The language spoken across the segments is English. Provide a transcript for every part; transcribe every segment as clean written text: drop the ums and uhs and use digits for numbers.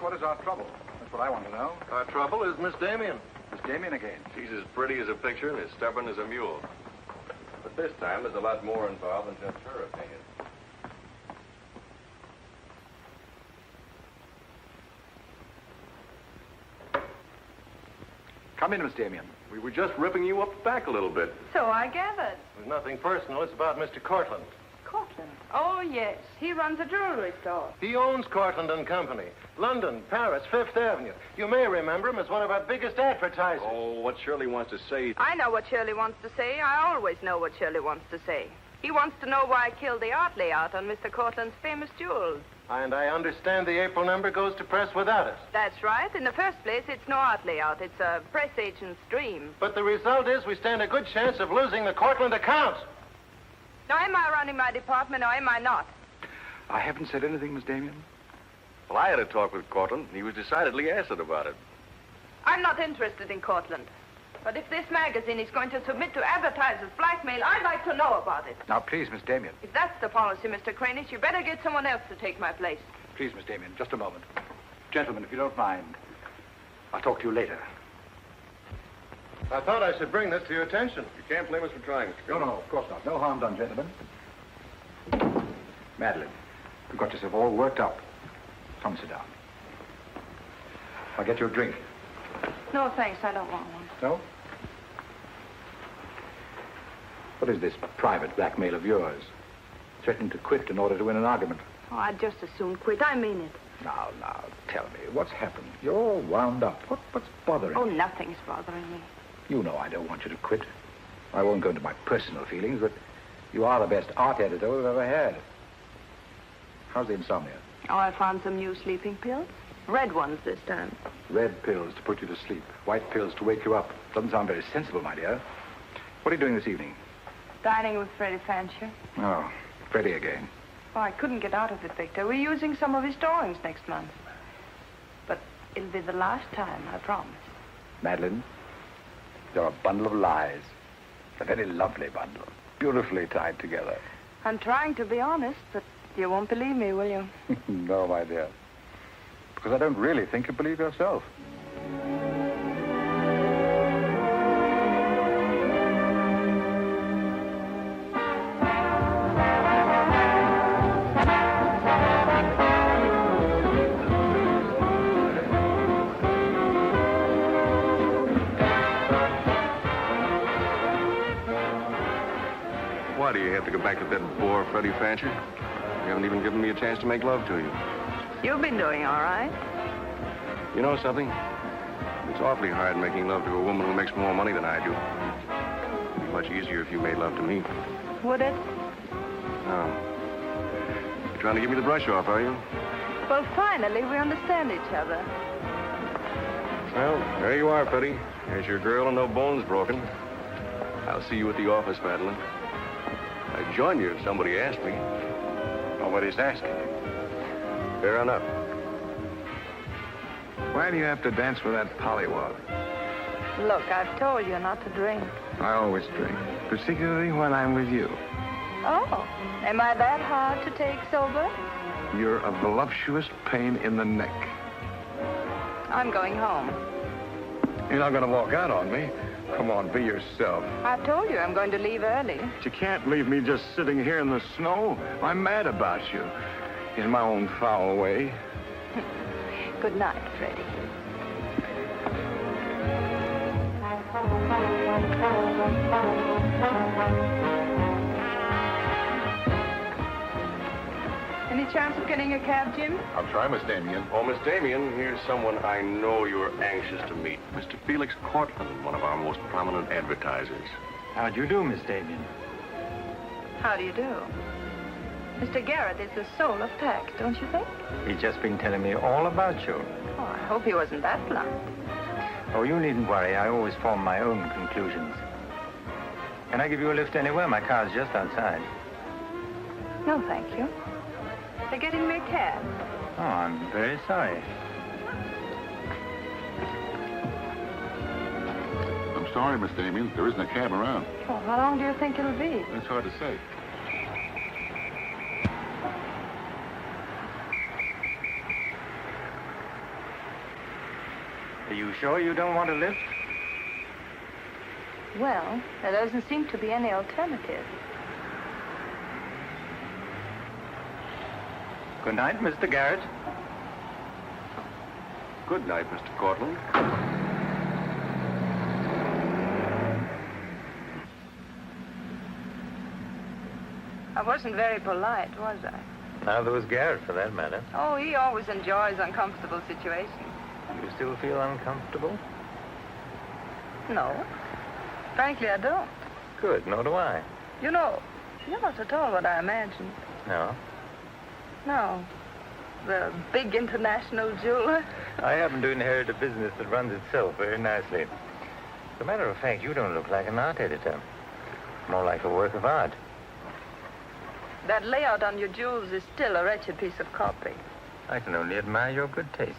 what is our trouble? That's what I want to know. Our trouble is Miss Damien. Miss Damien again. She's as pretty as a picture and as stubborn as a mule. But this time, there's a lot more involved than just her opinion. Come in, Miss Damien. We were just ripping you up the back a little bit. So I gathered. There's nothing personal. It's about Mr. Cortlandt. Cortlandt? Oh, yes. He runs a jewelry store. He owns Cortlandt and Company. London, Paris, Fifth Avenue. You may remember him as one of our biggest advertisers. Oh, what Shirley wants to say... I know what Shirley wants to say. I always know what Shirley wants to say. He wants to know why I killed the art layout on Mr. Cortlandt's famous jewels. And I understand the April number goes to press without it. That's right. In the first place, it's no art layout. It's a press agent's dream. But the result is we stand a good chance of losing the Cortlandt account. Now, am I running my department or am I not? I haven't said anything, Miss Damien. Well, I had a talk with Cortlandt, and he was decidedly acid about it. I'm not interested in Cortlandt. But if this magazine is going to submit to advertisers' blackmail, I'd like to know about it. Now, please, Miss Damien. If that's the policy, Mr. Kranich, you better get someone else to take my place. Please, Miss Damien, just a moment. Gentlemen, if you don't mind, I'll talk to you later. I thought I should bring this to your attention. You can't blame us for trying, Mr. No, of course not. No harm done, gentlemen. Madeline, you've got yourself all worked up. Come, sit down. I'll get you a drink. No, thanks. I don't want one. No? What is this private blackmail of yours? Threatening to quit in order to win an argument. Oh, I'd just as soon quit. I mean it. Now, tell me, what's happened? You're all wound up. What's bothering Oh, you? nothing's bothering me. You know I don't want you to quit. I won't go into my personal feelings, but you are the best art editor we've ever had. How's the insomnia? Oh, I found some new sleeping pills. Red ones this time. Red pills to put you to sleep. White pills to wake you up. Doesn't sound very sensible, my dear. What are you doing this evening? Dining with Freddie Fancher. Oh, Freddie again. Oh, I couldn't get out of it, Victor. We're using some of his drawings next month. But it'll be the last time, I promise. Madeline, you're a bundle of lies. A very lovely bundle. Beautifully tied together. I'm trying to be honest, but you won't believe me, will you? No, my dear. Because I don't really think you believe yourself. Why do you have to go back to that bore, Freddie Fancher? You haven't even given me a chance to make love to you. You've been doing all right. You know something? It's awfully hard making love to a woman who makes more money than I do. It'd be much easier if you made love to me. Would it? Oh. You're trying to give me the brush off, are you? Well, finally, we understand each other. Well, there you are, Freddie. There's your girl and no bones broken. I'll see you at the office, Madeline. I'd join you if somebody asked me. Nobody's asking. Fair enough. Why do you have to dance with that pollywog? Look, I've told you not to drink. I always drink, particularly when I'm with you. Oh, am I that hard to take sober? You're a voluptuous pain in the neck. I'm going home. You're not going to walk out on me. Come on, be yourself. I've told you I'm going to leave early. But you can't leave me just sitting here in the snow. I'm mad about you. In my own foul way. Good night, Freddie. Any chance of getting a cab, Jim? I'll try, Miss Damien. Oh, Miss Damien, here's someone I know you're anxious to meet. Mr. Felix Cortlandt, one of our most prominent advertisers. How do you do, Miss Damien? How do you do? Mr. Garrett is the soul of tact, don't you think? He's just been telling me all about you. Oh, I hope he wasn't that blunt. Oh, you needn't worry. I always form my own conclusions. Can I give you a lift anywhere? My car's just outside. No, thank you. They're getting me a cab. Oh, I'm very sorry. I'm sorry, Miss Damien. There isn't a cab around. Oh, how long do you think it'll be? It's hard to say. sure you don't want to lift? Well, there doesn't seem to be any alternative. Good night, Mr. Garrett. Good night, Mr. Cortland. I wasn't very polite, was I? Neither was Garrett, for that matter. Oh, he always enjoys uncomfortable situations. You still feel uncomfortable? No. Frankly, I don't. Good, nor do I. You know, you're not at all what I imagined. No? No. The big international jeweler. I happen to inherit a business that runs itself very nicely. As a matter of fact, you don't look like an art editor. More like a work of art. That layout on your jewels is still a wretched piece of copy. I can only admire your good taste.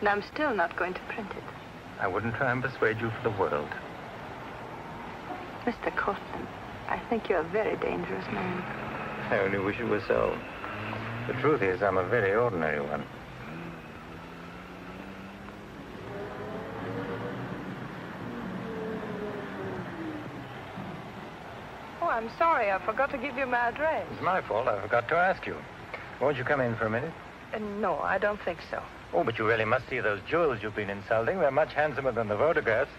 And I'm still not going to print it. I wouldn't try and persuade you for the world. Mr. Cortland, I think you're a very dangerous man. I only wish it were so. The truth is, I'm a very ordinary one. Oh, I'm sorry. I forgot to give you my address. It's my fault. I forgot to ask you. Won't you come in for a minute? No, I don't think so. Oh, but you really must see those jewels you've been insulting. They're much handsomer than the photographs.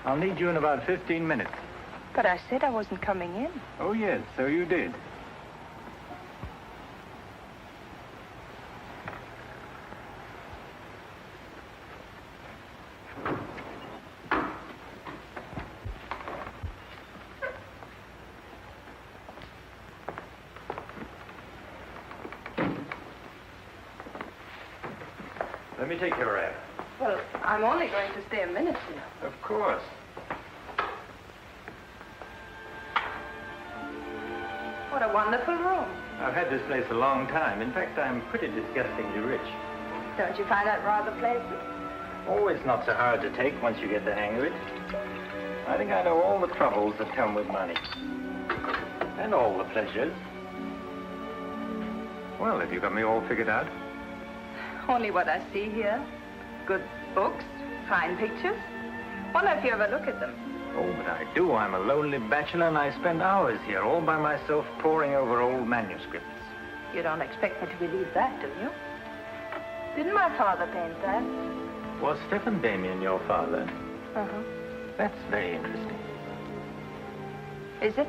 I'll need you in about 15 minutes. But I said I wasn't coming in. Oh, yes, so you did. Let me take your wrap. Well, I'm only going to stay a minute, you know. Of course. What a wonderful room. I've had this place a long time. In fact, I'm pretty disgustingly rich. Don't you find that rather pleasant? Oh, it's not so hard to take once you get the hang of it. I think I know all the troubles that come with money. And all the pleasures. Well, have you got me all figured out? Only what I see here. Good books, fine pictures. Wonder if you ever look at them. Oh, but I do. I'm a lonely bachelor, and I spend hours here all by myself poring over old manuscripts. You don't expect me to believe that, do you? Didn't my father paint that? Was Stephen Damien your father? Uh-huh. That's very interesting. Is it?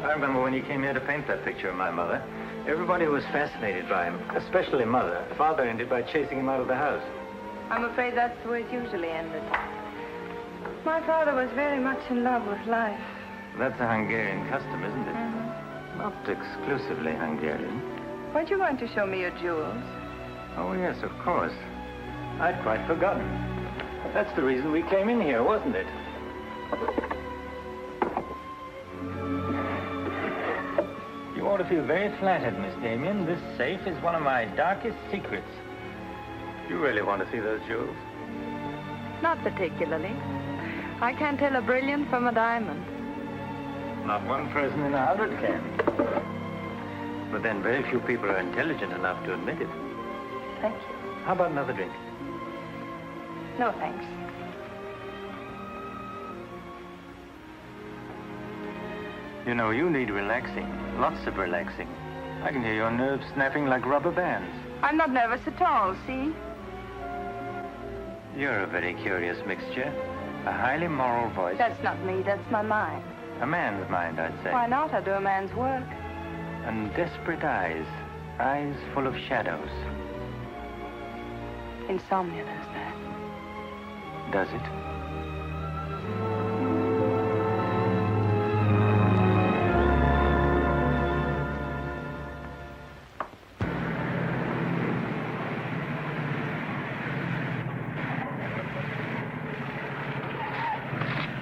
I remember when he came here to paint that picture of my mother. Everybody was fascinated by him, especially Mother. Father ended by chasing him out of the house. I'm afraid that's the way it usually ended. My father was very much in love with life. That's a Hungarian custom, isn't it? Mm-hmm. Not exclusively Hungarian. Weren't you going to show me your jewels? Oh, yes, of course. I'd quite forgotten. That's the reason we came in here, wasn't it? You ought to feel very flattered, Miss Damien. This safe is one of my darkest secrets. You really want to see those jewels? Not particularly. I can't tell a brilliant from a diamond. Not one person in 100 can. But then very few people are intelligent enough to admit it. Thank you. How about another drink? No, thanks. You know, you need relaxing. Lots of relaxing. I can hear your nerves snapping like rubber bands. I'm not nervous at all, see? You're a very curious mixture. A highly moral voice. That's not me, that's my mind. A man's mind, I'd say. Why not? I do a man's work. And desperate eyes. Eyes full of shadows. Insomnia does that. Does it?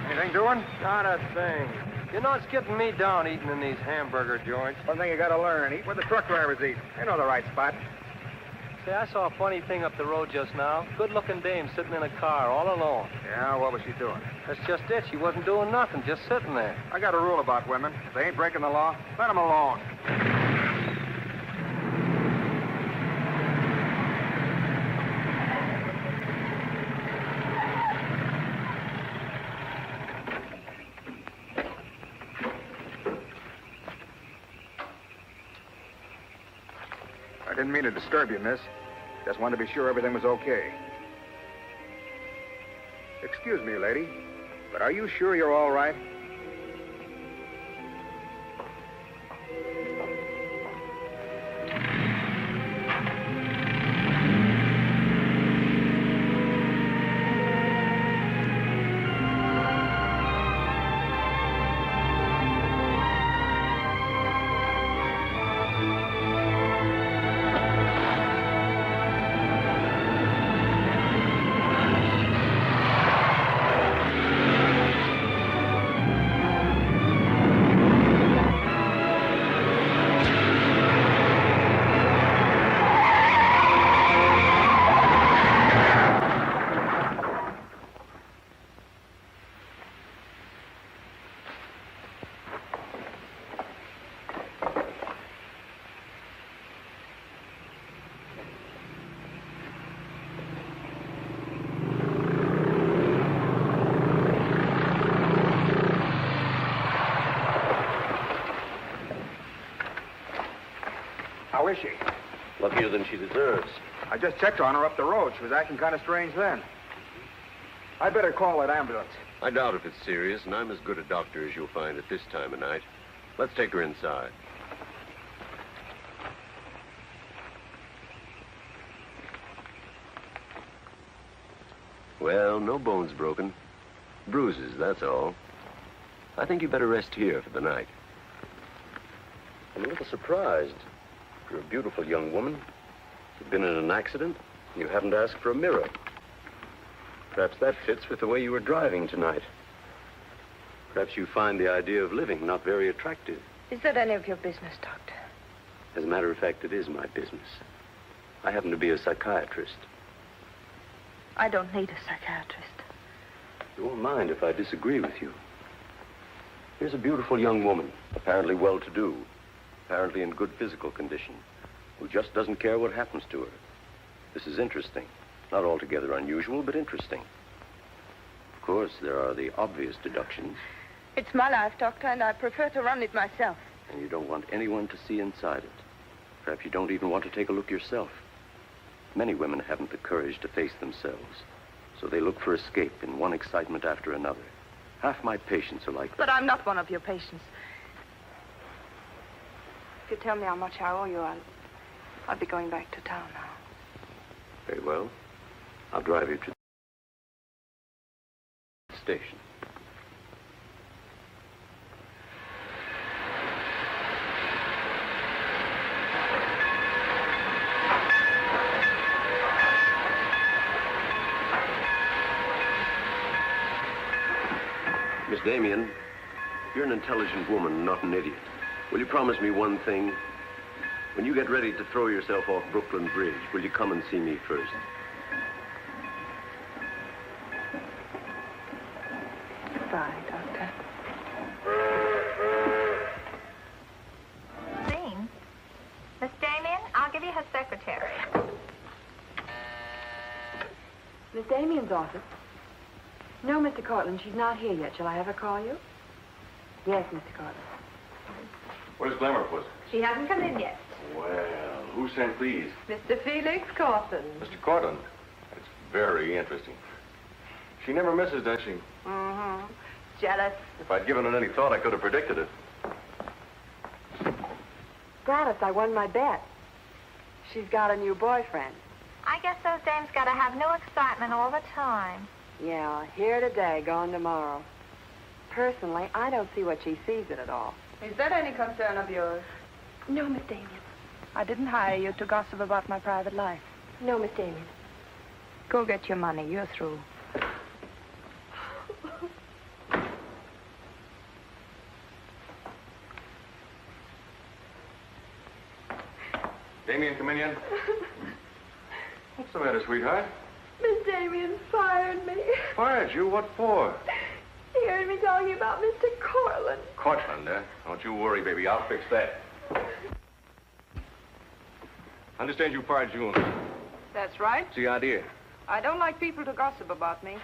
Anything doing? Not a thing. You know, it's getting me down eating in these hamburger joints. One thing you gotta learn, eat where the truck drivers eat. They know the right spot. Say, I saw a funny thing up the road just now. Good-looking dame sitting in a car all alone. Yeah, what was she doing? That's just it. She wasn't doing nothing, just sitting there. I got a rule about women. If they ain't breaking the law, let them alone. didn't mean to disturb you, miss. Just wanted to be sure everything was okay. Excuse me, lady, but are you sure you're all right? How is she? Luckier than she deserves. I just checked on her up the road. She was acting kind of strange then. I'd better call that ambulance. I doubt if it's serious, and I'm as good a doctor as you'll find at this time of night. Let's take her inside. Well, no bones broken. Bruises, that's all. I think you better rest here for the night. I'm a little surprised. You're a beautiful young woman. You've been in an accident. You haven't asked for a mirror. Perhaps that fits with the way you were driving tonight. Perhaps you find the idea of living not very attractive. Is that any of your business, Doctor? As a matter of fact, it is my business. I happen to be a psychiatrist. I don't need a psychiatrist. You won't mind if I disagree with you. Here's a beautiful young woman, apparently well-to-do, apparently in good physical condition, who just doesn't care what happens to her. This is interesting. Not altogether unusual, but interesting. Of course, there are the obvious deductions. It's my life, Doctor, and I prefer to run it myself. And you don't want anyone to see inside it. Perhaps you don't even want to take a look yourself. Many women haven't the courage to face themselves, so they look for escape in one excitement after another. Half my patients are like that. But I'm not one of your patients. If you tell me how much I owe you, I'll be going back to town now. Very well. I'll drive you to the station. Miss Damien, you're an intelligent woman, not an idiot. Will you promise me one thing? When you get ready to throw yourself off Brooklyn Bridge, will you come and see me first? Goodbye, Doctor. Dean, Miss Damien, I'll give you her secretary. Miss Damien's office? No, Mr. Cortland, she's not here yet. Shall I have her call you? Yes, Mr. Cortland. Where's Glamour, Puss? She hasn't come in yet. Well, who sent these? Mr. Felix Cortland. Mr. Cortland. That's very interesting. She never misses, does she? Mm-hmm. Jealous. If I'd given it any thought, I could have predicted it. Gladys, I won my bet. She's got a new boyfriend. I guess those dames gotta have new excitement all the time. Yeah, here today, gone tomorrow. Personally, I don't see what she sees in it all. Is that any concern of yours? No, Miss Damien. I didn't hire you to gossip about my private life. No, Miss Damien. Go get your money. You're through. Damien, come in yet? What's the matter, sweetheart? Miss Damien fired me. Fired you? What for? He heard me talking about Mr. Cortland. Cortland, eh? Don't you worry, baby. I'll fix that. I understand you fired June. That's right. What's the idea? I don't like people to gossip about me.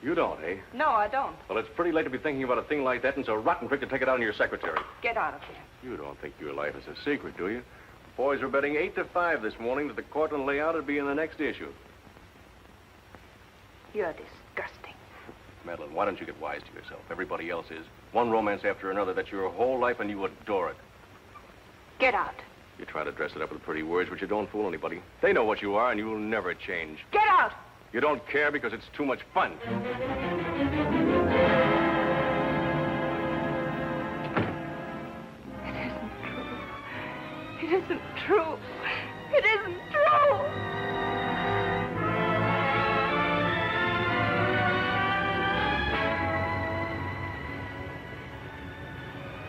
You don't, eh? No, I don't. Well, it's pretty late to be thinking about a thing like that, and it's a rotten trick to take it out on your secretary. Get out of here. You don't think your life is a secret, do you? Boys were betting 8-5 this morning that the Cortland layout would be in the next issue. You're disgusting. Madeline, why don't you get wise to yourself? Everybody else is. One romance after another. That's your whole life, and you adore it. Get out. You try to dress it up with pretty words, but you don't fool anybody. They know what you are, and you'll never change. Get out! You don't care because it's too much fun. It isn't true. It isn't true.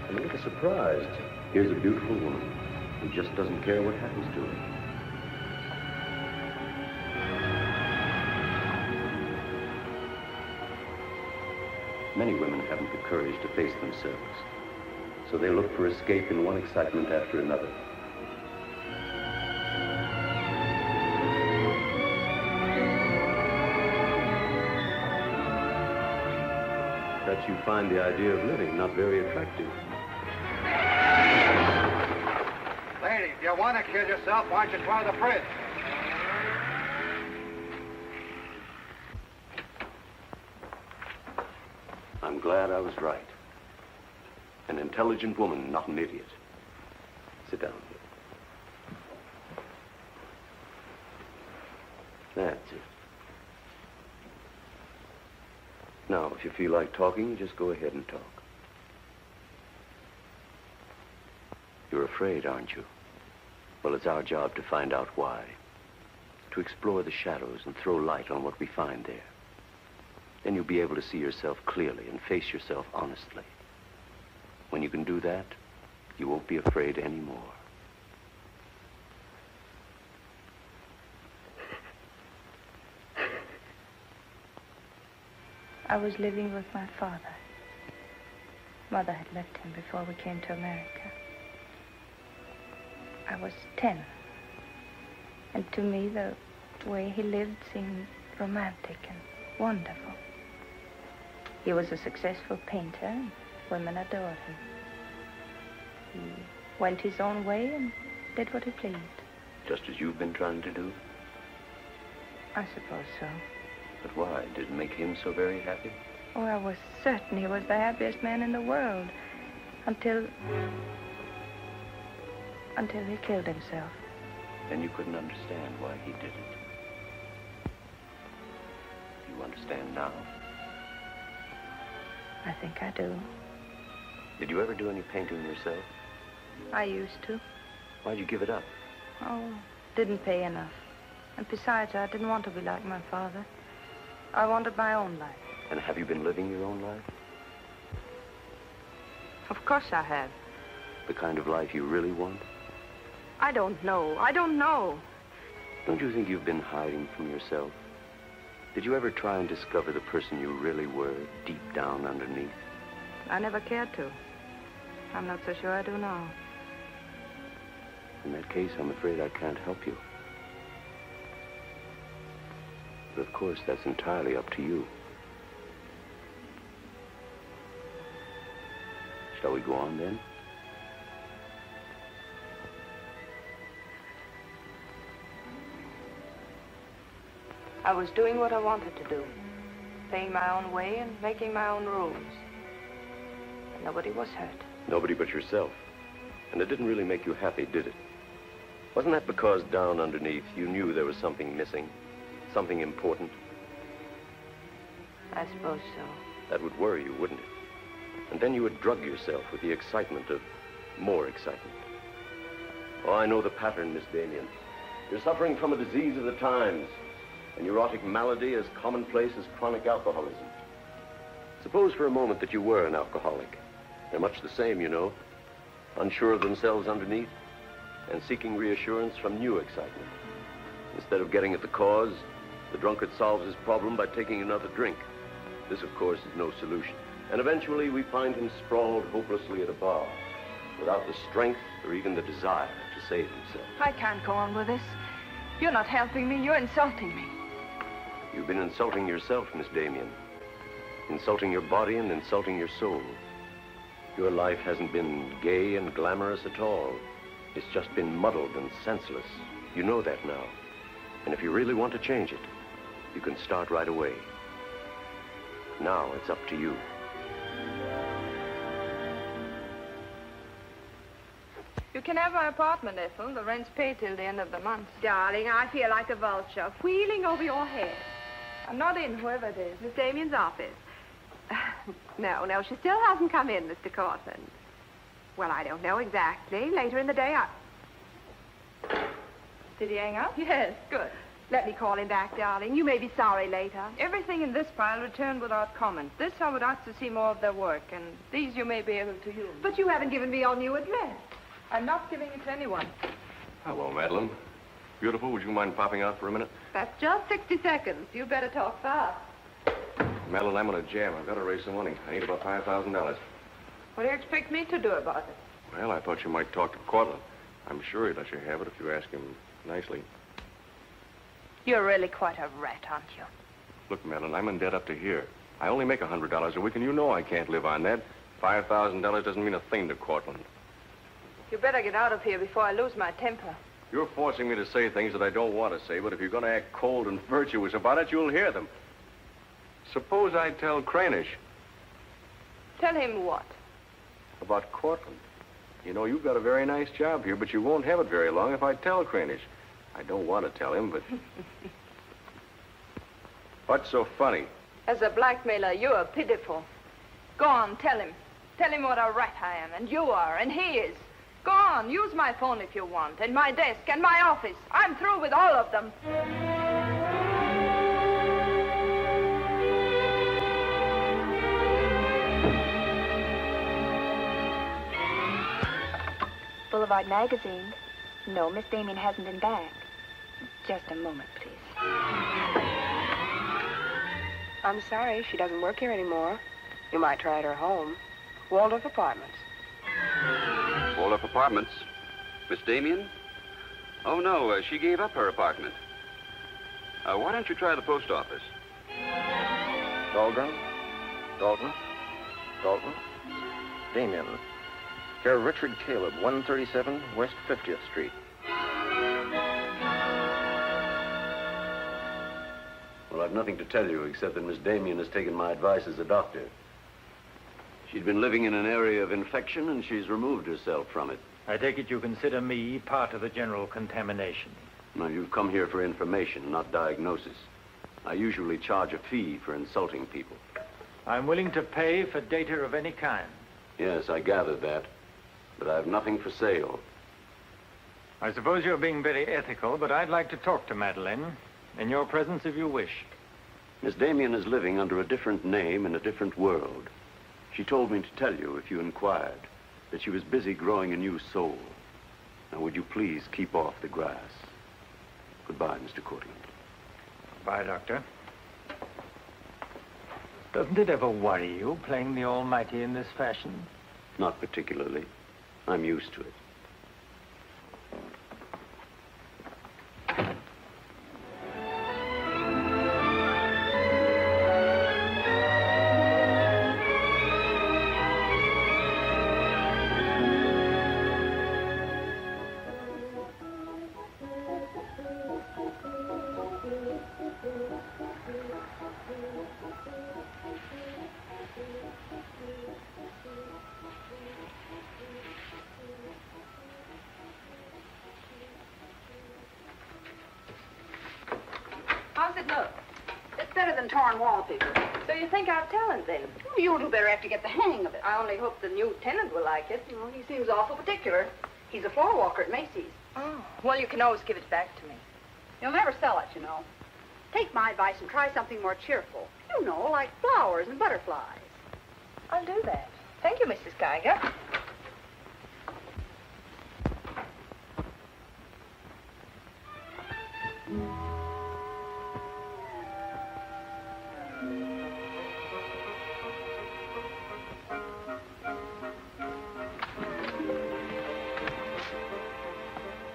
I'm a little surprised. Here's a beautiful woman who just doesn't care what happens to her. Many women haven't the courage to face themselves, so they look for escape in one excitement after another. Perhaps you find the idea of living not very attractive. Lady, if you want to kill yourself, why don't you try the fridge? I'm glad I was right. An intelligent woman, not an idiot. Sit down. That's it. Now, if you feel like talking, just go ahead and talk. You're afraid, aren't you? Well, it's our job to find out why. To explore the shadows and throw light on what we find there. Then you'll be able to see yourself clearly and face yourself honestly. When you can do that, you won't be afraid anymore. I was living with my father. Mother had left him before we came to America. I was 10. And to me, the way he lived seemed romantic and wonderful. He was a successful painter, and women adored him. He went his own way and did what he pleased. Just as you've been trying to do? I suppose so. But why? Did it make him so very happy? Oh, I was certain he was the happiest man in the world. Until he killed himself. Then you couldn't understand why he did it. You understand now? I think I do. Did you ever do any painting yourself? I used to. Why'd you give it up? Oh, didn't pay enough. And besides, I didn't want to be like my father. I wanted my own life. And have you been living your own life? Of course I have. The kind of life you really want? I don't know. I don't know. Don't you think you've been hiding from yourself? Did you ever try and discover the person you really were, deep down underneath? I never cared to. I'm not so sure I do now. In that case, I'm afraid I can't help you. But of course, that's entirely up to you. Shall we go on, then? I was doing what I wanted to do. Playing my own way and making my own rules. And nobody was hurt. Nobody but yourself. And it didn't really make you happy, did it? Wasn't that because down underneath you knew there was something missing? Something important? I suppose so. That would worry you, wouldn't it? And then you would drug yourself with the excitement of more excitement. Oh, I know the pattern, Miss Damien. You're suffering from a disease of the times. A neurotic malady as commonplace as chronic alcoholism. Suppose for a moment that you were an alcoholic. They're much the same, you know. Unsure of themselves underneath and seeking reassurance from new excitement. Instead of getting at the cause, the drunkard solves his problem by taking another drink. This, of course, is no solution. And eventually we find him sprawled hopelessly at a bar, without the strength or even the desire to save himself. I can't go on with this. You're not helping me. You're insulting me. You've been insulting yourself, Miss Damien. Insulting your body and insulting your soul. Your life hasn't been gay and glamorous at all. It's just been muddled and senseless. You know that now. And if you really want to change it, you can start right away. Now it's up to you. You can have my apartment, Ethel. The rent's paid till the end of the month. Darling, I feel like a vulture wheeling over your head. I'm not in, whoever it is. Miss Damien's office. No, she still hasn't come in, Mr. Cortland. Well, I don't know exactly. Later in the day, Did he hang up? Yes, good. Let me call him back, darling. You may be sorry later. Everything in this pile returned without comment. This I would ask to see more of their work, and these you may be able to use. But you haven't given me your new address. I'm not giving it to anyone. Hello, Madeline. Beautiful, would you mind popping out for a minute? That's just 60 seconds. You better talk fast. Madeline, I'm on a jam. I've got to raise some money. I need about $5,000. What do you expect me to do about it? Well, I thought you might talk to Cortland. I'm sure he'd let you have it if you ask him nicely. You're really quite a rat, aren't you? Look, Madeline, I'm in debt up to here. I only make $100 a week, and you know I can't live on that. $5,000 doesn't mean a thing to Cortland. You better get out of here before I lose my temper. You're forcing me to say things that I don't want to say, but if you're going to act cold and virtuous about it, you'll hear them. Suppose I tell Cranish. Tell him what? About Cortland. You know, you've got a very nice job here, but you won't have it very long if I tell Cranish. I don't want to tell him, but... What's so funny? As a blackmailer, you are pitiful. Go on, tell him. Tell him what a rat I am, and you are, and he is. Go on, use my phone if you want, and my desk, and my office. I'm through with all of them. Boulevard Magazine. No, Miss Damien hasn't been back. Just a moment, please. I'm sorry, she doesn't work here anymore. You might try at her home. Waldorf Apartments. Waldorf Apartments? Miss Damien? Oh, no, she gave up her apartment. Why don't you try the post office? Dahlgren? Dalton? Damien. Care of Richard Caleb, 137 West 50th Street. Well, I've nothing to tell you except that Miss Damien has taken my advice as a doctor. She'd been living in an area of infection, and she's removed herself from it. I take it you consider me part of the general contamination. Now, you've come here for information, not diagnosis. I usually charge a fee for insulting people. I'm willing to pay for data of any kind. Yes, I gathered that. But I have nothing for sale. I suppose you're being very ethical, but I'd like to talk to Madeline. In your presence, if you wish. Miss Damien is living under a different name in a different world. She told me to tell you, if you inquired, that she was busy growing a new soul. Now, would you please keep off the grass? Goodbye, Mr. Cortland. Bye, Doctor. Doesn't it ever worry you, playing the almighty in this fashion? Not particularly. I'm used to it. How's it look? It's better than torn wallpaper. So you think I have talent, then? You'll do better after you get the hang of it. I only hope the new tenant will like it. Well, he seems awful particular. He's a floor walker at Macy's. Oh, well, you can always give it back to me. You'll never sell it, you know. Take my advice and try something more cheerful. You know, like flowers and butterflies. I'll do that. Thank you, Mrs. Geiger.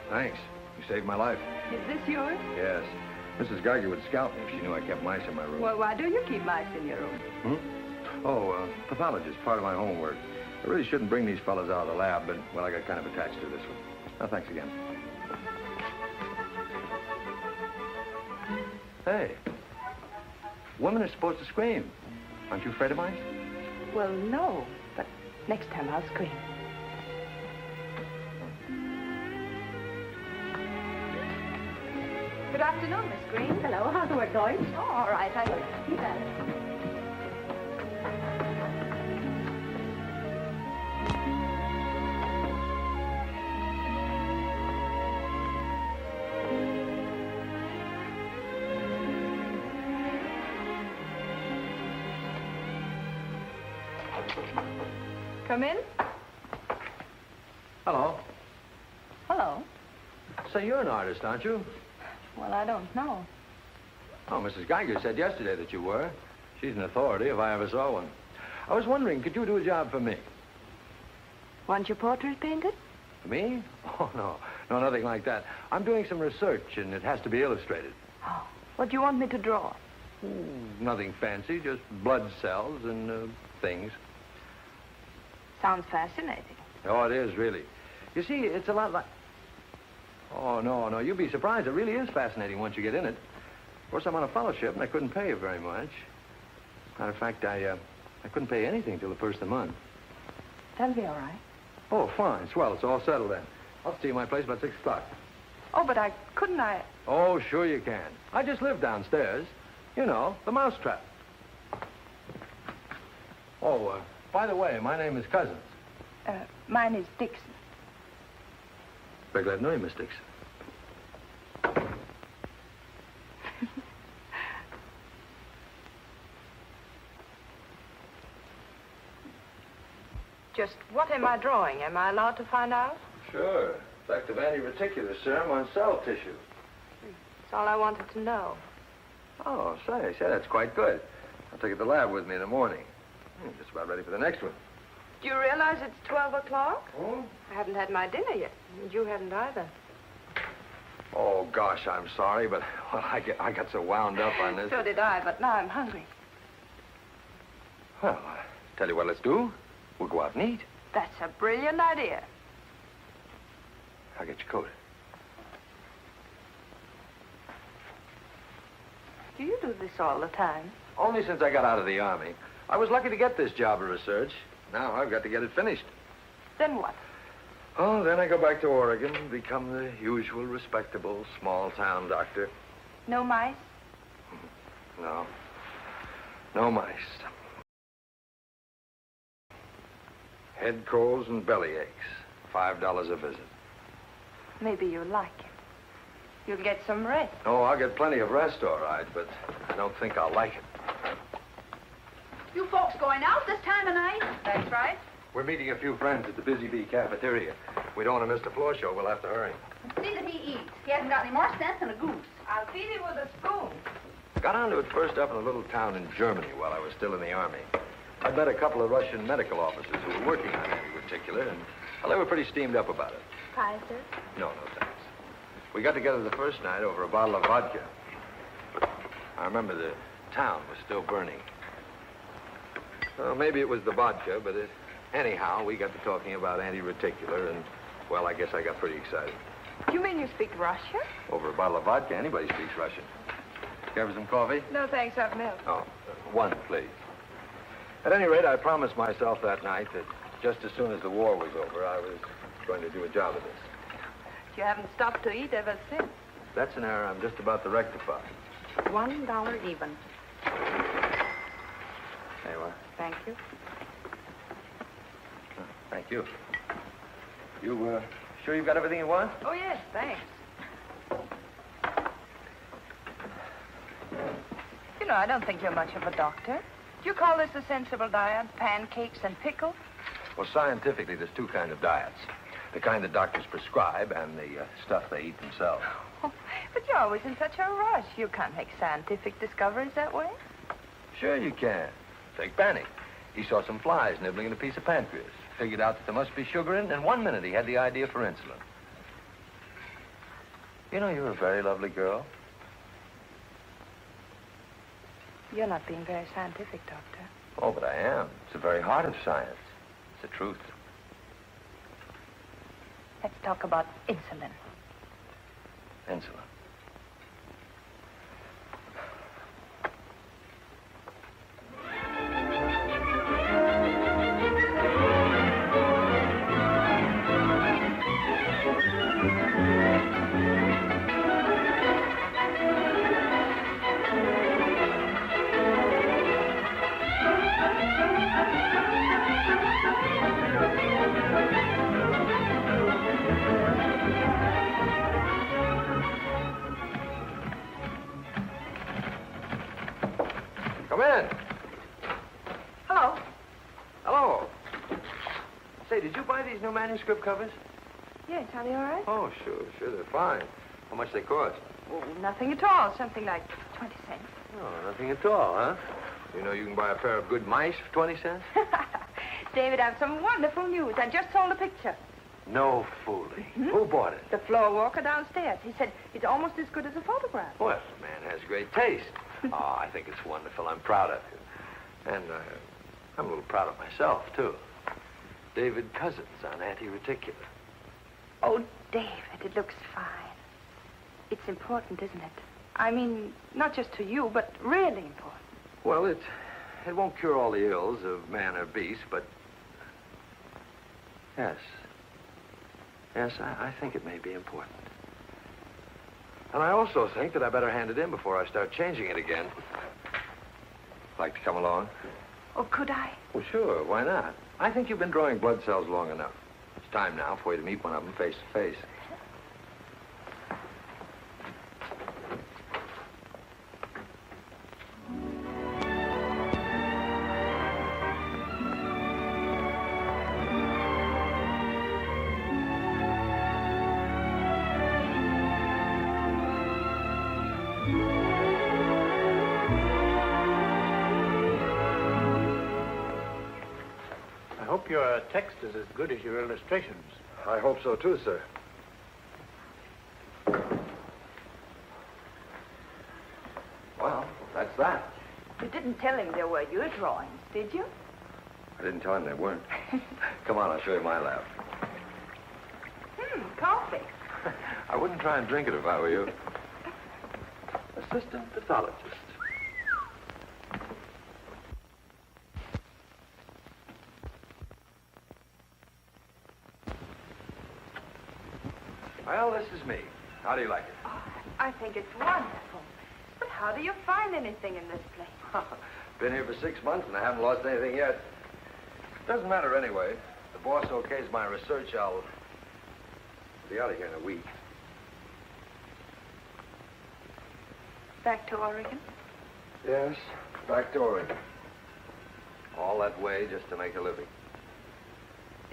Thanks. You saved my life. Is this yours? Yes. Mrs. Geiger would scalp me if she knew I kept mice in my room. Well, why do you keep mice in your room? Pathology is part of my homework. I really shouldn't bring these fellas out of the lab, but, well, I got kind of attached to this one. Oh, thanks again. Hey, women are supposed to scream. Aren't you afraid of mice? Well, no, but next time I'll scream. Good afternoon, Miss Green. Hello, how's the work going? Oh, all right. You bet. Come in. Hello. Hello. Say, you're an artist, aren't you? Well, I don't know. Oh, Mrs. Geiger said yesterday that you were. She's an authority if I ever saw one. I was wondering, could you do a job for me? Want your portrait painted? For me? Oh, no. No, nothing like that. I'm doing some research, and it has to be illustrated. Oh, what do you want me to draw? Nothing fancy, just blood cells and things. Sounds fascinating. Oh, it is, really. You see, it's a lot like... Oh, no, you'd be surprised. It really is fascinating once you get in it. Of course, I'm on a fellowship, and I couldn't pay you very much. Matter of fact, I couldn't pay anything till the first of the month. That'll be all right. Oh, fine. Swell. It's all settled then. I'll see you at my place about 6 o'clock. Oh, but couldn't I... Oh, sure you can. I just live downstairs. You know, the mousetrap. Oh, by the way, my name is Cousins. Mine is Dixon. Very glad to know you, Miss Dixon. Just what am I drawing? Am I allowed to find out? Sure. Effect of anti-reticular serum on cell tissue. That's all I wanted to know. Oh, say, that's quite good. I'll take it to the lab with me in the morning. Just about ready for the next one. Do you realize it's 12 o'clock? Oh? I haven't had my dinner yet. And you haven't either. Oh, gosh, I'm sorry, but well, I got so wound up on this. So did I, but now I'm hungry. Well, tell you what let's do. We'll go out and eat. That's a brilliant idea. I'll get your coat. Do you do this all the time? Only since I got out of the Army. I was lucky to get this job of research. Now I've got to get it finished. Then what? Oh, then I go back to Oregon and become the usual respectable small-town doctor. No mice? No. No mice. Head colds and belly aches. $5 a visit. Maybe you'll like it. You'll get some rest. Oh, I'll get plenty of rest, all right, but I don't think I'll like it. You folks going out this time of night? That's right. We're meeting a few friends at the Busy Bee cafeteria. We don't want to miss the floor show. We'll have to hurry. See that he eats. He hasn't got any more sense than a goose. I'll feed him with a spoon. Got onto it first up in a little town in Germany while I was still in the Army. I met a couple of Russian medical officers who were working on anti-reticular, and well, they were pretty steamed up about it. Pie, sir? No, thanks. We got together the first night over a bottle of vodka. I remember the town was still burning. Well, maybe it was the vodka, but anyhow, we got to talking about anti-reticular, and, well, I guess I got pretty excited. You mean you speak Russian? Over a bottle of vodka, anybody speaks Russian. Care for some coffee? No, thanks. I've milk. Oh, one, please. At any rate, I promised myself that night that just as soon as the war was over, I was going to do a job of this. You haven't stopped to eat ever since. That's an error I'm just about to rectify. $1 even. There you are. Thank you. Oh, thank you. You, sure you've got everything you want? Oh, yes, thanks. You know, I don't think you're much of a doctor. Do you call this a sensible diet? Pancakes and pickles? Well, scientifically, there's two kinds of diets. The kind that doctors prescribe and the stuff they eat themselves. Oh, but you're always in such a rush. You can't make scientific discoveries that way. Sure you can. Take Banny. He saw some flies nibbling in a piece of pancreas. Figured out that there must be sugar in it, and in 1 minute he had the idea for insulin. You know, you're a very lovely girl. You're not being very scientific, Doctor. Oh, but I am. It's the very heart of science. It's the truth. That's talk about insulin. Insulin. Come in. Hello. Hello. Say, did you buy these new manuscript covers? Yes, are they all right? Oh, sure, they're fine. How much they cost? Oh, nothing at all. Something like 20 cents. Oh, nothing at all, huh? You know you can buy a pair of good mice for 20 cents? David, I have some wonderful news. I just sold a picture. No fooling. Who bought it? The floor walker downstairs. He said it's almost as good as a photograph. Well, the man has great taste. Oh, I think it's wonderful. I'm proud of you. And I'm a little proud of myself, too. David Cousins on anti-reticular. Oh, David, it looks fine. It's important, isn't it? I mean, not just to you, but really important. Well, it won't cure all the ills of man or beast, but... Yes. Yes, I think it may be important. And I also think that I better hand it in before I start changing it again. Like to come along? Oh, could I? Well, sure. Why not? I think you've been drawing blood cells long enough. It's time now for you to meet one of them face to face. I hope your text is as good as your illustrations. I hope so, too, sir. Well, that's that. You didn't tell him they were your drawings, did you? I didn't tell him they weren't. Come on, I'll show you my lab. Coffee. I wouldn't try and drink it if I were you. Assistant pathologist. Well, this is me. How do you like it? Oh, I think it's wonderful. But how do you find anything in this place? Been here for 6 months and I haven't lost anything yet. Doesn't matter anyway. If the boss okays my research, I'll be out of here in a week. Back to Oregon? Yes, back to Oregon. All that way just to make a living.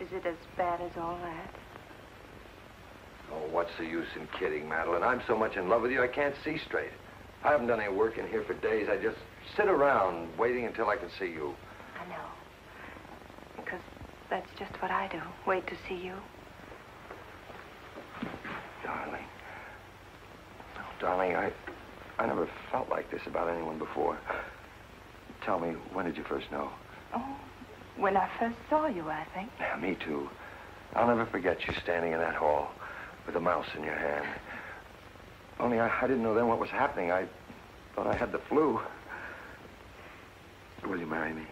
Is it as bad as all that? Oh, what's the use in kidding, Madeline? I'm so much in love with you, I can't see straight. I haven't done any work in here for days. I just sit around waiting until I can see you. I know. Because that's just what I do. Wait to see you. Darling. Oh, darling, I never felt like this about anyone before. Tell me, when did you first know? Oh, when I first saw you, I think. Yeah, me too. I'll never forget you standing in that hall with a mouse in your hand. Only I didn't know then what was happening. I thought I had the flu. Will you marry me?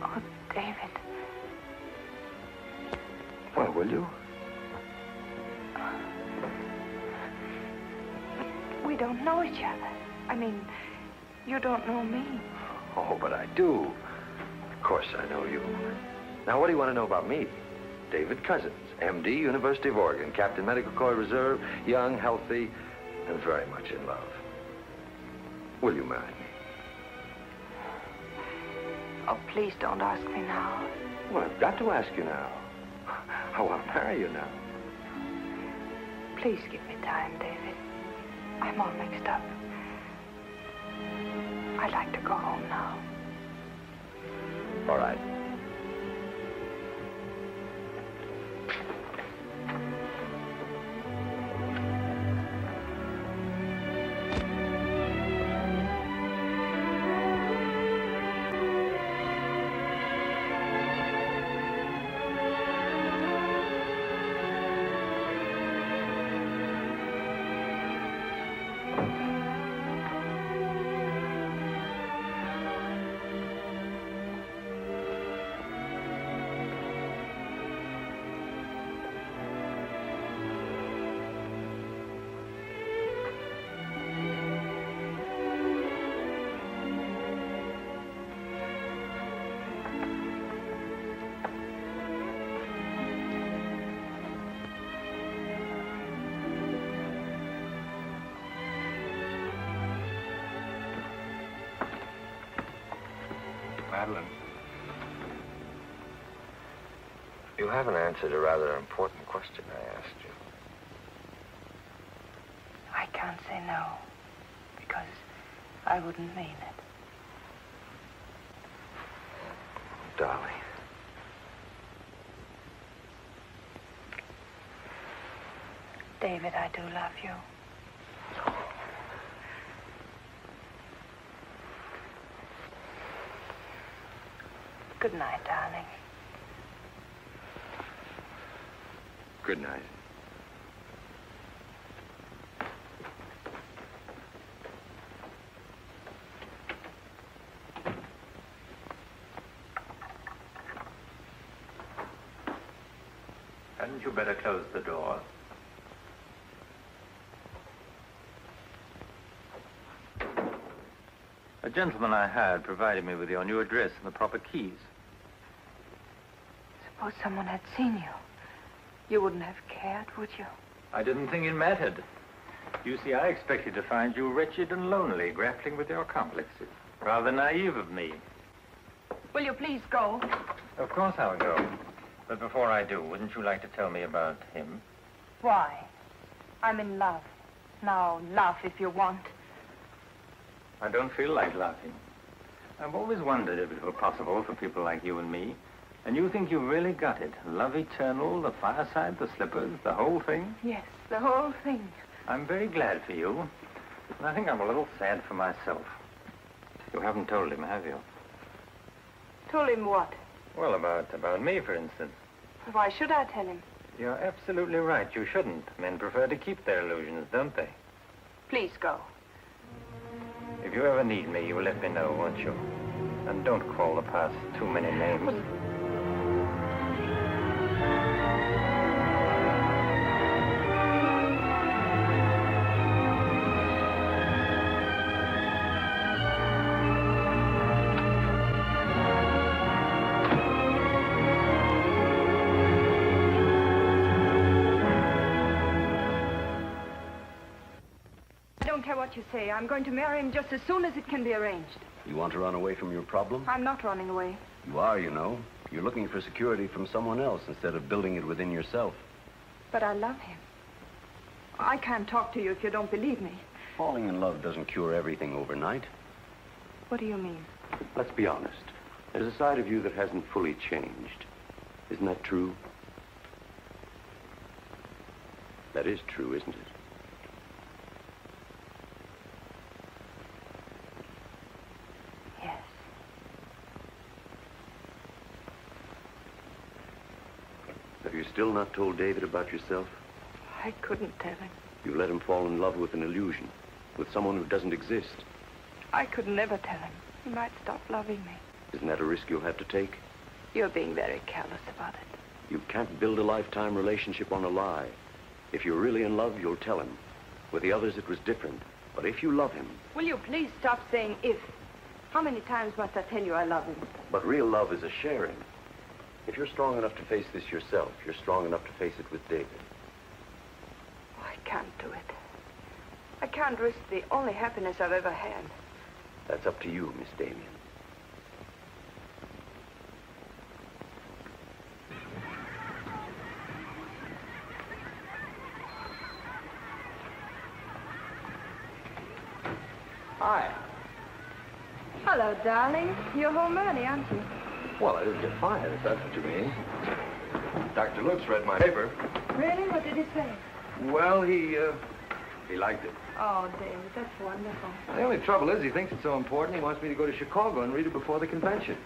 Oh, David. Well, will you? We don't know each other. I mean, you don't know me. Oh, but I do. Of course I know you. Now, what do you want to know about me? David Cousins, M.D., University of Oregon, Captain Medical Corps Reserve, young, healthy, and very much in love. Will you marry me? Oh, please don't ask me now. Well, I've got to ask you now. I want to marry you now. Please give me time, David. I'm all mixed up. I'd like to go home now. All right. Madeline. You haven't answered a rather important question I asked you. I can't say no, because I wouldn't mean it. Darling. David, I do love you. Good night, darling. Good night. Hadn't you better close the door? A gentleman I hired provided me with your new address and the proper keys. Suppose someone had seen you. You wouldn't have cared, would you? I didn't think it mattered. You see, I expected to find you wretched and lonely, grappling with your complexes. Rather naive of me. Will you please go? Of course I'll go. But before I do, wouldn't you like to tell me about him? Why? I'm in love. Now, laugh if you want. I don't feel like laughing. I've always wondered if it were possible for people like you and me. And you think you've really got it? Love eternal, the fireside, the slippers, the whole thing? Yes, the whole thing. I'm very glad for you. And I think I'm a little sad for myself. You haven't told him, have you? Told him what? Well, about me, for instance. Why should I tell him? You're absolutely right. You shouldn't. Men prefer to keep their illusions, don't they? Please go. If you ever need me, you'll let me know, won't you? And don't call the past too many names. What you say. I'm going to marry him just as soon as it can be arranged. You want to run away from your problem? I'm not running away. You are, you know. You're looking for security from someone else instead of building it within yourself. But I love him. I can't talk to you if you don't believe me. Falling in love doesn't cure everything overnight. What do you mean? Let's be honest. There's a side of you that hasn't fully changed. Isn't that true? That is true, isn't it? Have you still not told David about yourself? I couldn't tell him. You let him fall in love with an illusion, with someone who doesn't exist. I could never tell him. He might stop loving me. Isn't that a risk you'll have to take? You're being very careless about it. You can't build a lifetime relationship on a lie. If you're really in love, you'll tell him. With the others, it was different. But if you love him... Will you please stop saying if? How many times must I tell you I love him? But real love is a sharing. If you're strong enough to face this yourself, you're strong enough to face it with David. Oh, I can't do it. I can't risk the only happiness I've ever had. That's up to you, Miss Damien. Hi. Hello, darling. You're home early, aren't you? Well, I didn't get fired, if that's what you mean. Dr. Lutz read my paper. Really? What did he say? Well, he liked it. Oh, David, that's wonderful. The only trouble is he thinks it's so important he wants me to go to Chicago and read it before the convention.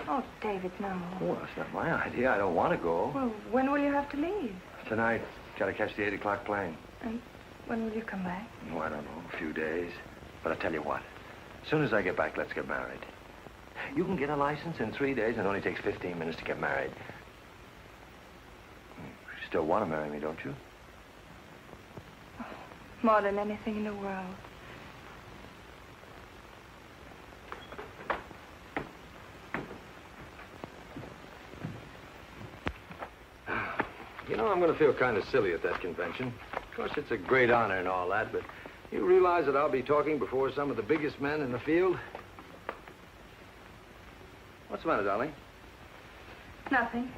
Oh, David, no. Well, that's not my idea. I don't want to go. Well, when will you have to leave? Tonight. Got to catch the 8 o'clock plane. And when will you come back? Oh, I don't know. A few days. But I tell you what. As soon as I get back, let's get married. You can get a license in 3 days, and it only takes 15 minutes to get married. You still want to marry me, don't you? Oh, more than anything in the world. You know, I'm going to feel kind of silly at that convention. Of course, it's a great honor and all that, but you realize that I'll be talking before some of the biggest men in the field? What's the matter, darling? Nothing.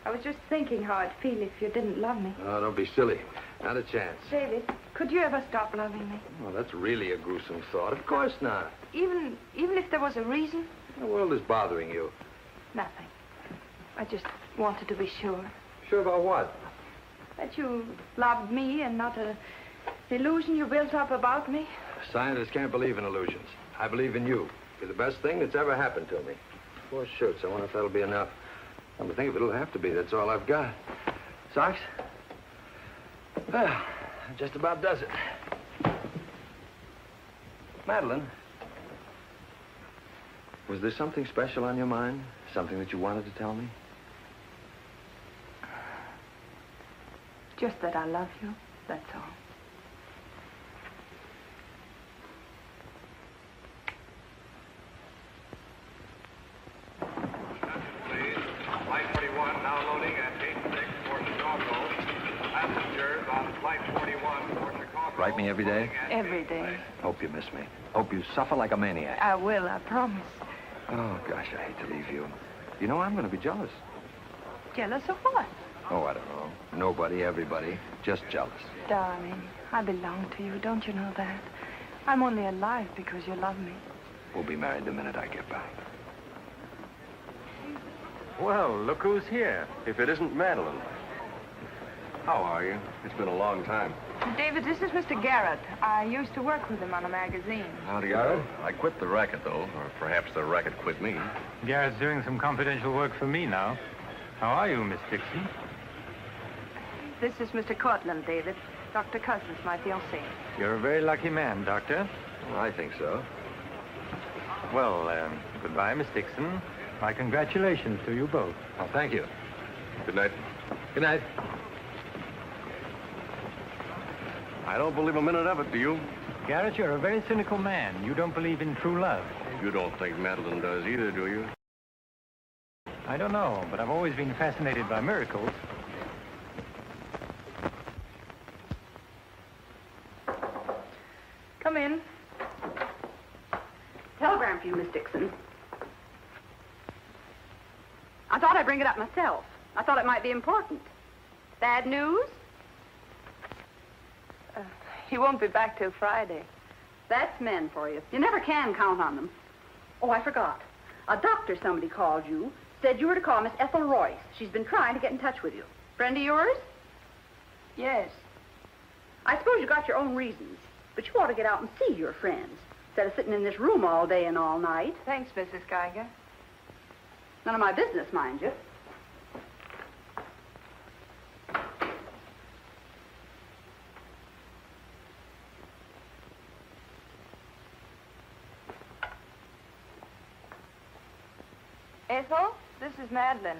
I was just thinking how I'd feel if you didn't love me. Oh, don't be silly. Not a chance. David, could you ever stop loving me? Well, that's really a gruesome thought. Of course not. Even if there was a reason? The world is bothering you. Nothing. I just wanted to be sure. Sure about what? That you loved me and not an illusion you built up about me. Scientists can't believe in illusions. I believe in you. You're the best thing that's ever happened to me. 4 shirts. I wonder if that'll be enough. Come to think of it, it'll have to be. That's all I've got. Socks? Well, that just about does it. Madeline, was there something special on your mind? Something that you wanted to tell me? Just that I love you, that's all. Flight 41 now loading at gate 6 for Chicago. Passengers on Flight 41 for Chicago. Write me every day? Every day. Hope you miss me. Hope you suffer like a maniac. I will, I promise. Oh, gosh, I hate to leave you. You know, I'm going to be jealous. Jealous of what? Oh, I don't know. Nobody, everybody. Just jealous. Darling, I belong to you. Don't you know that? I'm only alive because you love me. We'll be married the minute I get back. Well, look who's here. If it isn't Madeline. How are you? It's been a long time. David, this is Mr. Garrett. I used to work with him on a magazine. How do you do? I quit the racket, though. Or perhaps the racket quit me. Garrett's doing some confidential work for me now. How are you, Miss Dixon? This is Mr. Cortland, David. Dr. Cousins, my fiancé. You're a very lucky man, Doctor. Well, I think so. Well, goodbye, Miss Dixon. My congratulations to you both. Oh, thank you. Good night. Good night. I don't believe a minute of it, do you? Garrett, you're a very cynical man. You don't believe in true love. You don't think Madeline does either, do you? I don't know, but I've always been fascinated by miracles. Come in. Telegram for you, Miss Dixon. I thought I'd bring it up myself. I thought it might be important. Bad news? He won't be back till Friday. That's men for you. You never can count on them. Oh, I forgot. A doctor somebody called you, said you were to call Miss Ethel Royce. She's been trying to get in touch with you. Friend of yours? Yes. I suppose you got your own reasons, but you ought to get out and see your friends, instead of sitting in this room all day and all night. Thanks, Mrs. Geiger. None of my business, mind you. Ethel, this is Madeline.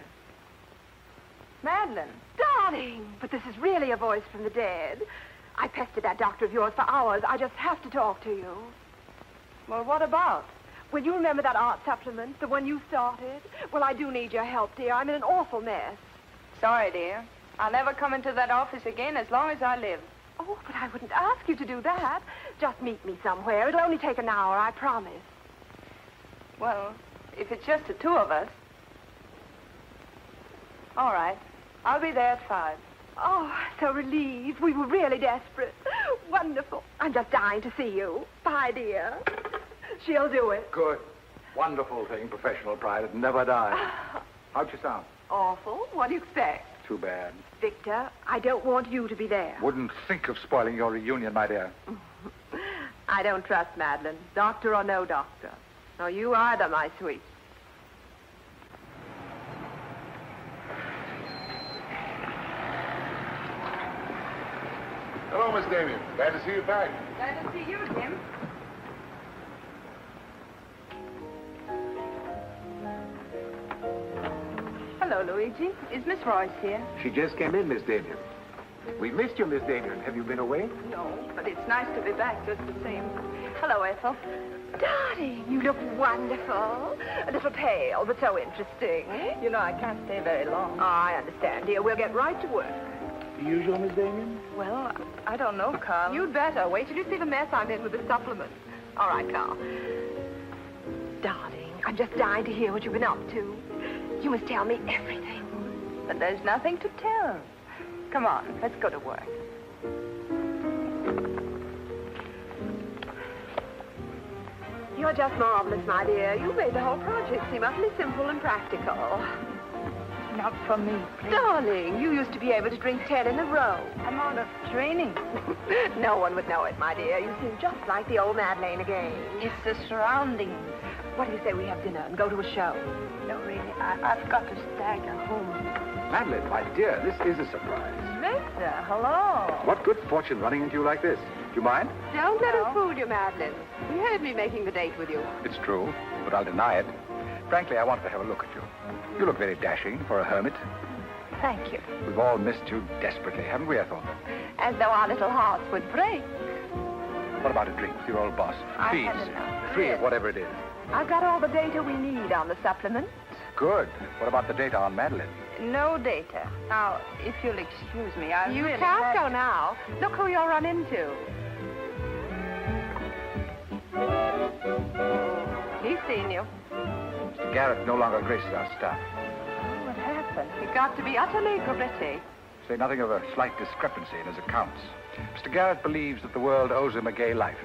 Madeline. Darling, but this is really a voice from the dead. I pestered that doctor of yours for hours. I just have to talk to you. Well, what about? Well, you remember that art supplement, the one you started? Well, I do need your help, dear. I'm in an awful mess. Sorry, dear. I'll never come into that office again as long as I live. Oh, but I wouldn't ask you to do that. Just meet me somewhere. It'll only take an hour, I promise. Well, if it's just the two of us. All right. I'll be there at 5. Oh, so relieved. We were really desperate. Wonderful. I'm just dying to see you. Bye, dear. She'll do it. Good. Wonderful thing, professional pride. It never dies. How'd you sound? Awful. What do you expect? Too bad. Victor, I don't want you to be there. Wouldn't think of spoiling your reunion, my dear. I don't trust Madeline, doctor or no doctor. Nor you either, my sweet. Hello, Miss Damien. Glad to see you back. Glad to see you, Jim. Hello, Luigi. Is Miss Royce here? She just came in, Miss Damien. We missed you, Miss Damien. Have you been away? No, but it's nice to be back just the same. Hello, Ethel. Darling, you look wonderful. A little pale, but so interesting. You know, I can't stay very long. Oh, I understand, dear. We'll get right to work. The usual, Miss Damien? Well, I don't know, Carl. You'd better. Wait till you see the mess I'm in with the supplements. All right, Carl. Darling, I'm I'm just dying to hear what you've been up to. You must tell me everything. But there's nothing to tell. Come on, let's go to work. You're just marvelous, my dear. You made the whole project seem utterly simple and practical. Not for me, please. Darling, you used to be able to drink 10 in a row. I'm out of training. No one would know it, my dear. You seem just like the old Madeleine again. It's the surroundings. What do you say we have dinner and go to a show? No, really, I've got to stagger home. Madeline, my dear, this is a surprise. Victor, hello. What good fortune running into you like this? Do you mind? Don't let us fool you, Madeline. You heard me making the date with you. It's true, but I'll deny it. Frankly, I wanted to have a look at you. You look very dashing for a hermit. Thank you. We've all missed you desperately, haven't we, Ethel? As though our little hearts would break. What about a drink with your old boss? I had enough. 3 of whatever it is. I've got all the data we need on the supplement. Good. What about the data on Madeline? No data. Now, if you'll excuse me, I You really can't had go to- now. Look who you'll run into. He's seen you. Mr. Garrett no longer graces our staff. What happened? He got to be utterly gritty. Say nothing of a slight discrepancy in his accounts. Mr. Garrett believes that the world owes him a gay life,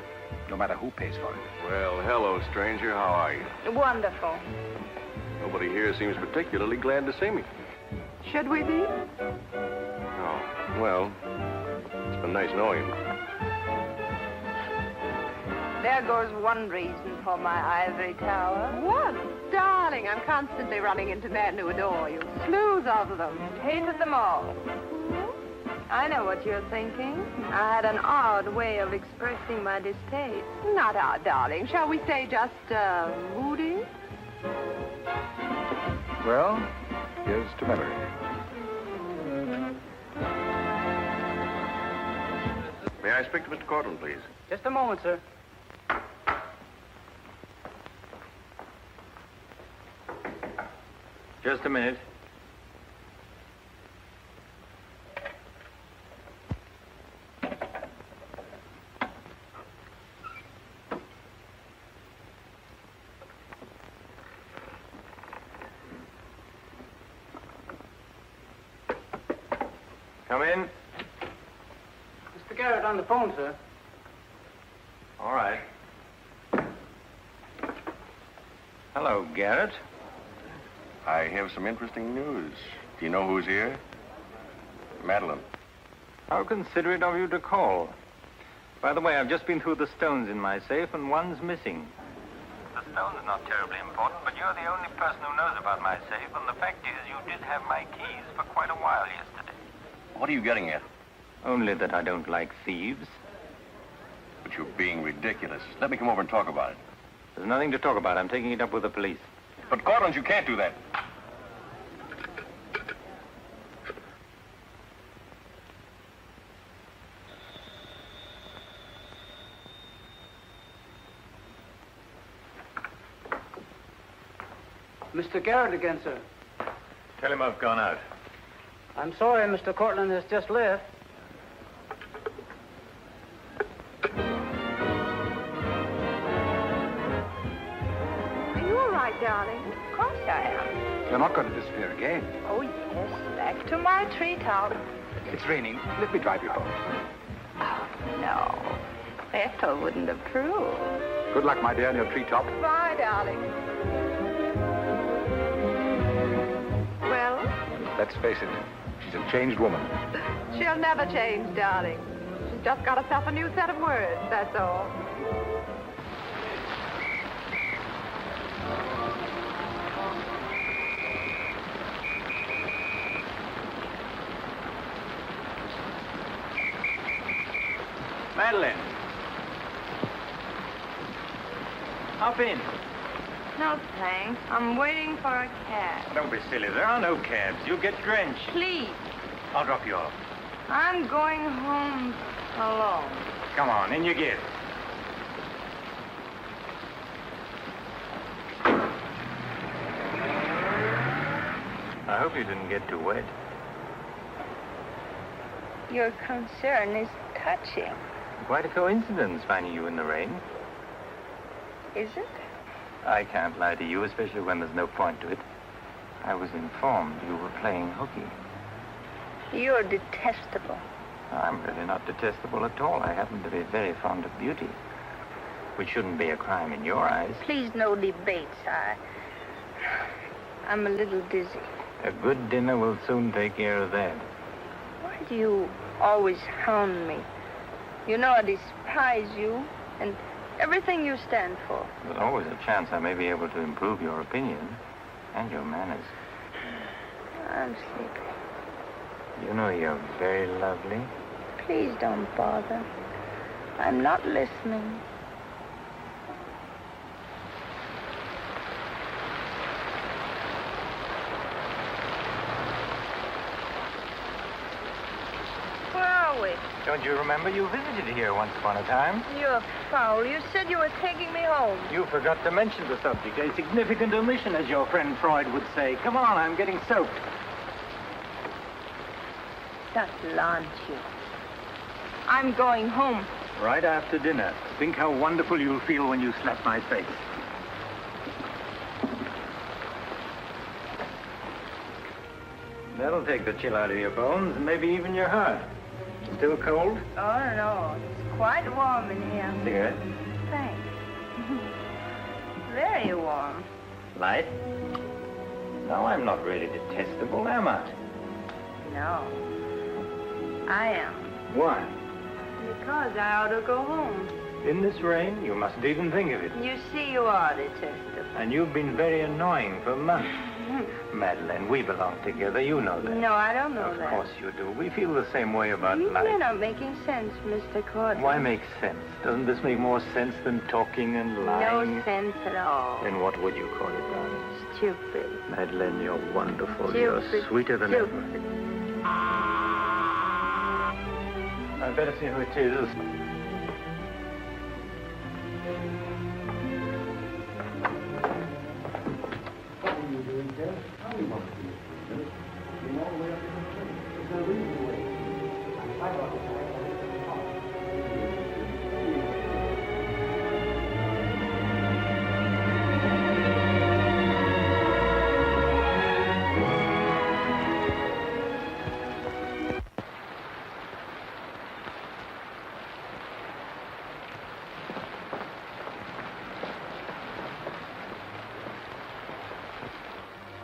no matter who pays for it. Well, hello, stranger. How are you? Wonderful. Nobody here seems particularly glad to see me. Should we be? Oh, well, it's been nice knowing you. There goes one reason for my ivory tower. What? Darling, I'm constantly running into men who adore you. Slews of them. Hated them all. I know what you're thinking. I had an odd way of expressing my distaste. Not odd, darling. Shall we say just, moody? Well, here's to memory. May I speak to Mr. Cortland, please? Just a moment, sir. Just a minute. Come in. Mr. Garrett on the phone, sir. All right. Hello, Garrett. I have some interesting news. Do you know who's here? Madeline. How considerate of you to call. By the way, I've just been through the stones in my safe, and one's missing. The stone's not terribly important, but you're the only person who knows about my safe, and the fact is you did have my keys for quite a while yesterday. What are you getting at? Only that I don't like thieves. But you're being ridiculous. Let me come over and talk about it. There's nothing to talk about. I'm taking it up with the police. But, Cortland, you can't do that. Mr. Garrett again, sir. Tell him I've gone out. I'm sorry, Mr. Cortland has just left. Are you all right, darling? Of course I am. You're not going to disappear again. Oh, yes. Back to my treetop. It's raining. Let me drive you home. Oh, no. Ethel wouldn't approve. Good luck, my dear, on your treetop. Bye, darling. Well? Let's face it, she's a changed woman. She'll never change, darling. She's just got herself a new set of words, that's all. Madeline. Hop in. No, thanks. I'm waiting for a cab. Don't be silly. There are no cabs. You'll get drenched. Please. I'll drop you off. I'm going home alone. Come on, in you get. I hope you didn't get too wet. Your concern is touching. Quite a coincidence finding you in the rain. Is it? I can't lie to you, especially when there's no point to it. I was informed you were playing hooky. You're detestable. I'm really not detestable at all. I happen to be very fond of beauty, which shouldn't be a crime in your eyes. Please, no debates. I'm a little dizzy. A good dinner will soon take care of that. Why do you always hound me? You know I despise you and everything you stand for. There's always a chance I may be able to improve your opinion and your manners. I'm sleepy. You know you're very lovely. Please don't bother. I'm not listening. Where are we? Don't you remember you visited here once upon a time? You're foul. You said you were taking me home. You forgot to mention the subject. A significant omission, as your friend Freud would say. Come on, I'm getting soaked. That launch you. I'm going home. Right after dinner. Think how wonderful you'll feel when you slap my face. That'll take the chill out of your bones and maybe even your heart. Still cold? Oh, no. It's quite warm in here. Cigarette? Thanks. Very warm. Light? No, I'm not really detestable, am I? No. I am. Why? Because I ought to go home. In this rain? You mustn't even think of it. You see, you are detestable. And you've been very annoying for months. Madeline, we belong together. You know that. No, I don't know that. Of course you do. We feel the same way about life. You're not making sense, Mr. Cortland. Why make sense? Doesn't this make more sense than talking and lying? No sense at all. Then what would you call it, darling? Stupid. Madeline, you're wonderful. Stupid. You're sweeter than ever. Stupid. I'd better see who it is.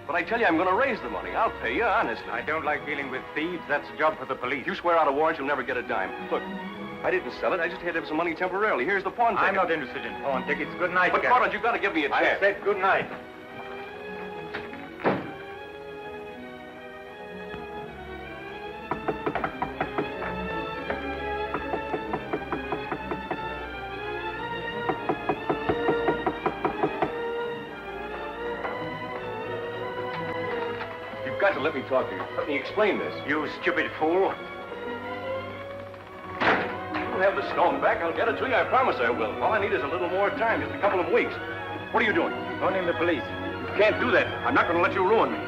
But I tell you, I'm going to raise the money. I'll pay you, honestly. I don't like dealing with thieves. That's a job for the police. You swear out a warrant, you'll never get a dime. Look, I didn't sell it. I just had to have some money temporarily. Here's the pawn ticket. I'm not interested in pawn tickets. Good night, But, Gary. Carter, you've got to give me a chance. I said good night. You've got to let me talk to you. Let me explain this. You stupid fool. I'll have the stone back. I'll get it to you. I promise I will. All I need is a little more time, just a couple of weeks. What are you doing? Phoning the police. You can't do that. I'm not going to let you ruin me.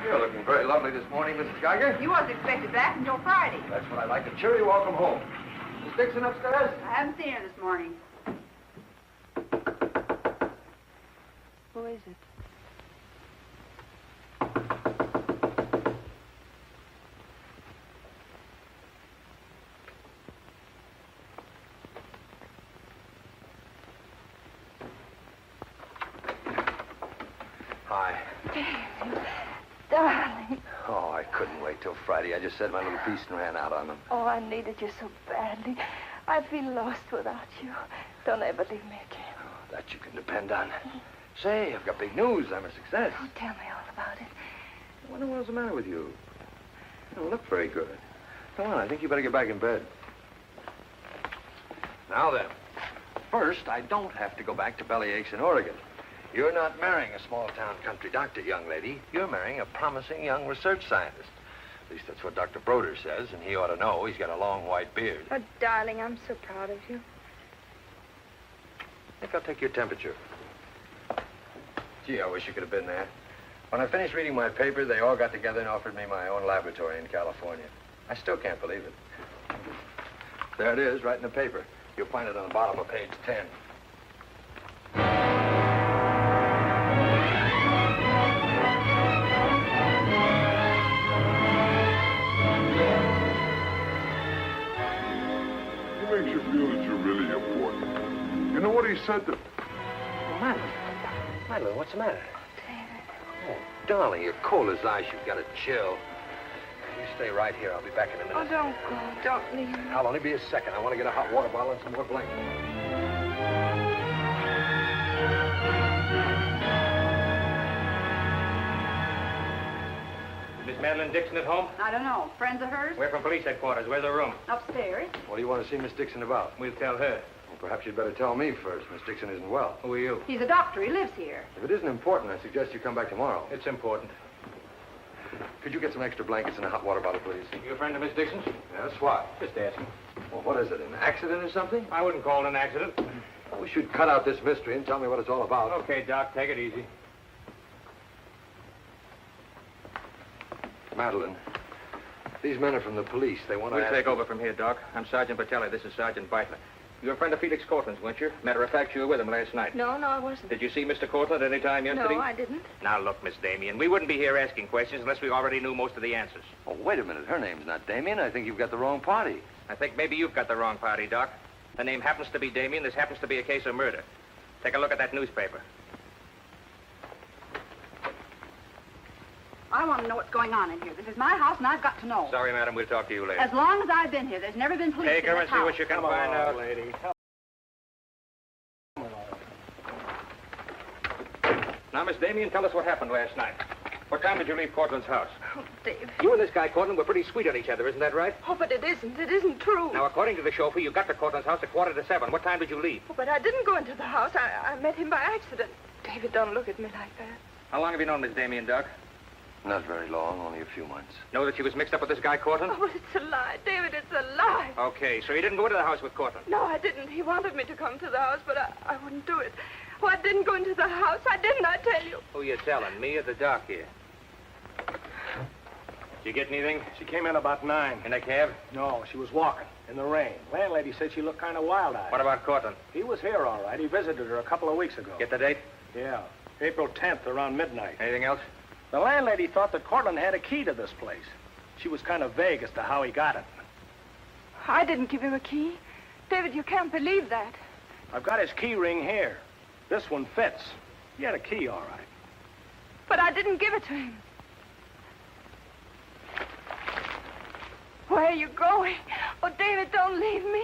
You're looking very lovely this morning, Mrs. Geiger. You wasn't expected back until Friday. That's what I like. A cheery welcome home. Miss Dixon upstairs? I haven't seen her this morning. Who is it? Hi. Darling. Oh, I couldn't wait till Friday. I just said my little piece and ran out on them. Oh, I needed you so badly. I feel lost without you. Don't ever leave me again. Oh, that you can depend on. Say, I've got big news. I'm a success. Oh, tell me all about it. I wonder what was the matter with you. You don't look very good. Come on, I think you better get back in bed. Now then, first, I don't have to go back to Bellyaches in Oregon. You're not marrying a small-town country doctor, young lady. You're marrying a promising young research scientist. At least that's what Dr. Broder says, and he ought to know. He's got a long white beard. Oh, darling, I'm so proud of you. I think I'll take your temperature. Gee, I wish you could have been there. When I finished reading my paper, they all got together and offered me my own laboratory in California. I still can't believe it. There it is, right in the paper. You'll find it on the bottom of page 10. He makes you feel that you're really important. You know what he said to... Oh, Madeline. Madeline, what's the matter? Oh, darling, you're cold as ice. You've got a chill. You stay right here. I'll be back in a minute. Oh, don't go. Don't leave me. I'll only be a second. I want to get a hot water bottle and some more blankets. Miss Madeline Dixon at home? I don't know. Friends of hers? We're from police headquarters. Where's the room? Upstairs. What do you want to see Miss Dixon about? We'll tell her. Well, perhaps you'd better tell me first. Miss Dixon isn't well. Who are you? He's a doctor. He lives here. If it isn't important, I suggest you come back tomorrow. It's important. Could you get some extra blankets and a hot water bottle, please? You a friend of Miss Dixon's? Yes, what? Just asking. Well, what is it, an accident or something? I wouldn't call it an accident. Well, we should cut out this mystery and tell me what it's all about. Okay, Doc, take it easy. Madeline, these men are from the police. They want to We'll take over from here, Doc. I'm Sergeant Patelli. This is Sergeant Beitler. You're a friend of Felix Cortland's, weren't you? Matter of fact, you were with him last night. No, I wasn't. Did you see Mr. Cortland any time yesterday? No, I didn't. Now, look, Miss Damien, we wouldn't be here asking questions unless we already knew most of the answers. Oh, wait a minute. Her name's not Damien. I think you've got the wrong party. I think maybe you've got the wrong party, Doc. The name happens to be Damien. This happens to be a case of murder. Take a look at that newspaper. I want to know what's going on in here. This is my house, and I've got to know. Sorry, madam. We'll talk to you later. As long as I've been here, there's never been police Take in her this and see house. what you can find out. lady. Now, Miss Damien, tell us what happened last night. What time did you leave Cortland's house? Oh, Dave. You and this guy, Cortland, were pretty sweet on each other, isn't that right? Oh, but it isn't. It isn't true. Now, according to the chauffeur, you got to Cortland's house at 6:45. What time did you leave? Oh, but I didn't go into the house. I met him by accident. David, don't look at me like that. How long have you known Miss Damien, Doc? Not very long, only a few months. Know that she was mixed up with this guy, Cortland? Oh, but it's a lie. David, it's a lie. Okay, so you didn't go into the house with Cortland? No, I didn't. He wanted me to come to the house, but I wouldn't do it. Oh, I didn't go into the house. I didn't, I tell you. Who you telling, me or the doc here? Did you get anything? She came in about 9. In a cab? No, she was walking in the rain. Landlady said she looked kind of wild-eyed. What about Cortland? He was here, all right. He visited her a couple of weeks ago. Get the date? Yeah, April 10th, around midnight. Anything else? The landlady thought that Cortland had a key to this place. She was kind of vague as to how he got it. I didn't give him a key. David, you can't believe that. I've got his key ring here. This one fits. He had a key, all right. But I didn't give it to him. Where are you going? Oh, David, don't leave me.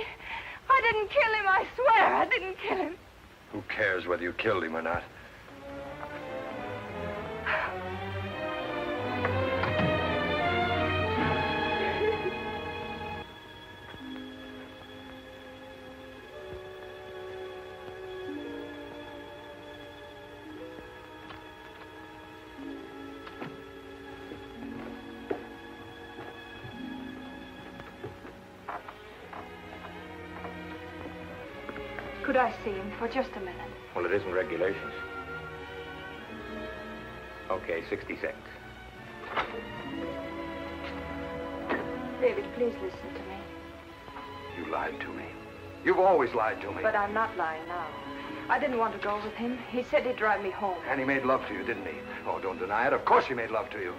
I didn't kill him, I swear. I didn't kill him. Who cares whether you killed him or not? Could I see him for just a minute? Well, it isn't regulations. Okay, 60 seconds. David, please listen to me. You lied to me. You've always lied to me. But I'm not lying now. I didn't want to go with him. He said he'd drive me home. And he made love to you, didn't he? Oh, don't deny it. Of course he made love to you.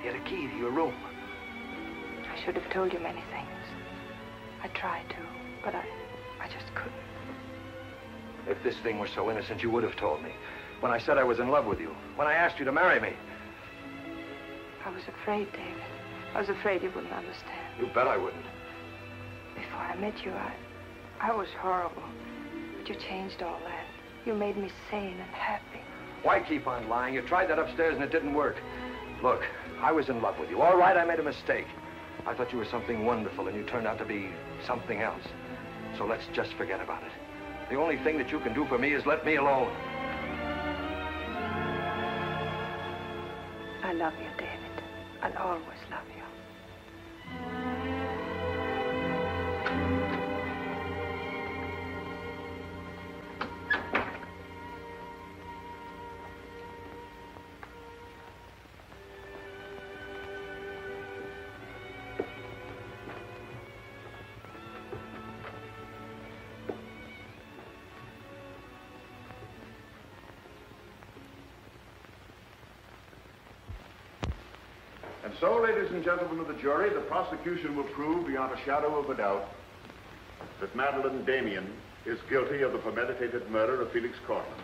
He had a key to your room. I should have told you many things. I tried to, but I just couldn't. If this thing were so innocent, you would have told me. When I said I was in love with you. When I asked you to marry me. I was afraid, David. I was afraid you wouldn't understand. You bet I wouldn't. Before I met you, I was horrible. But you changed all that. You made me sane and happy. Why keep on lying? You tried that upstairs and it didn't work. Look, I was in love with you. All right, I made a mistake. I thought you were something wonderful, and you turned out to be something else. So let's just forget about it. The only thing that you can do for me is let me alone. I love you, David. I'll always love you. And so, ladies and gentlemen of the jury, the prosecution will prove beyond a shadow of a doubt that Madeline Damien is guilty of the premeditated murder of Felix Cortland.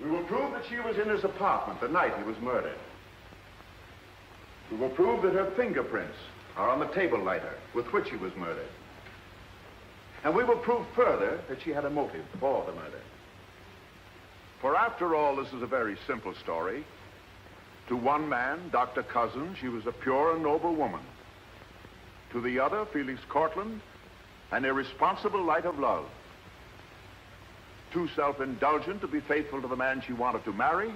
We will prove that she was in his apartment the night he was murdered. We will prove that her fingerprints are on the table lighter with which he was murdered. And we will prove further that she had a motive for the murder. For after all, this is a very simple story. To one man, Dr. Cousins, she was a pure and noble woman. To the other, Felix Cortland, an irresponsible light of love. Too self-indulgent to be faithful to the man she wanted to marry.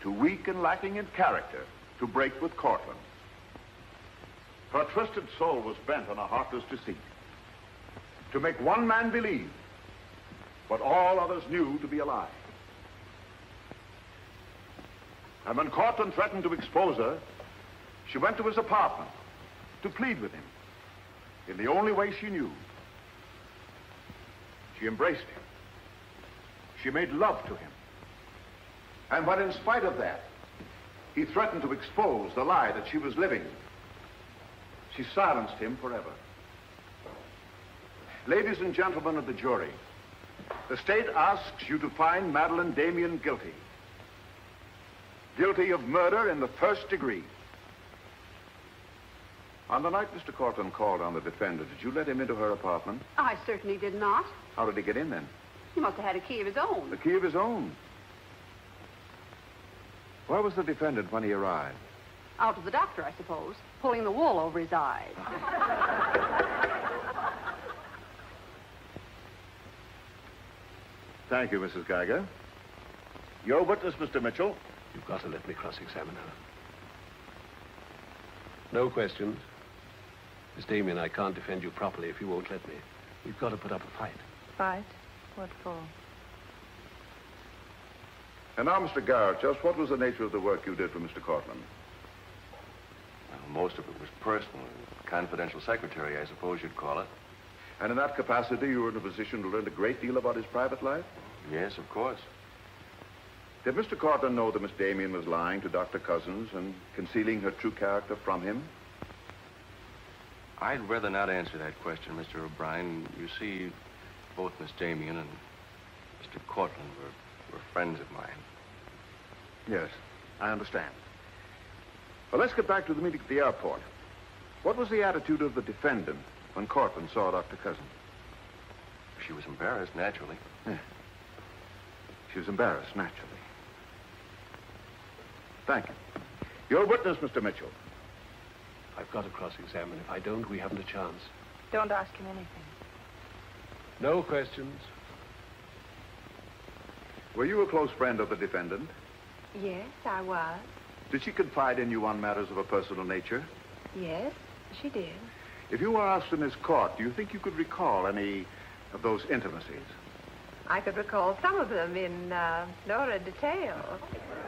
Too weak and lacking in character to break with Cortland. Her twisted soul was bent on a heartless deceit. To make one man believe what all others knew to be a lie. And when Cortland threatened to expose her, she went to his apartment to plead with him in the only way she knew. She embraced him. She made love to him. And when, in spite of that, he threatened to expose the lie that she was living, she silenced him forever. Ladies and gentlemen of the jury, the state asks you to find Madeline Damien guilty. Guilty of murder in the first degree. On the night Mr. Cortland called on the defendant, did you let him into her apartment? I certainly did not. How did he get in then? He must have had a key of his own. The key of his own. Where was the defendant when he arrived? Out to the doctor, I suppose, pulling the wool over his eyes. Thank you, Mrs. Geiger. Your witness, Mr. Mitchell. You've got to let me cross-examine her. No questions. Miss Damien, I can't defend you properly if you won't let me. We've got to put up a fight. Fight? What for? And now, Mr. Garrett, just what was the nature of the work you did for Mr. Cortland? Well, most of it was personal. Confidential secretary, I suppose you'd call it. And in that capacity, you were in a position to learn a great deal about his private life? Yes, of course. Did Mr. Cortland know that Miss Damien was lying to Dr. Cousins and concealing her true character from him? I'd rather not answer that question, Mr. O'Brien. You see, both Miss Damien and Mr. Cortland were friends of mine. Yes, I understand. Well, let's get back to the meeting at the airport. What was the attitude of the defendant when Cortland saw Dr. Cousins? She was embarrassed, naturally. Yeah. She was embarrassed, naturally. Thank you. Your witness, Mr. Mitchell. I've got to cross-examine. If I don't, we haven't a chance. Don't ask him anything. No questions. Were you a close friend of the defendant? Yes, I was. Did she confide in you on matters of a personal nature? Yes, she did. If you were asked in this court, do you think you could recall any of those intimacies? I could recall some of them in lurid detail.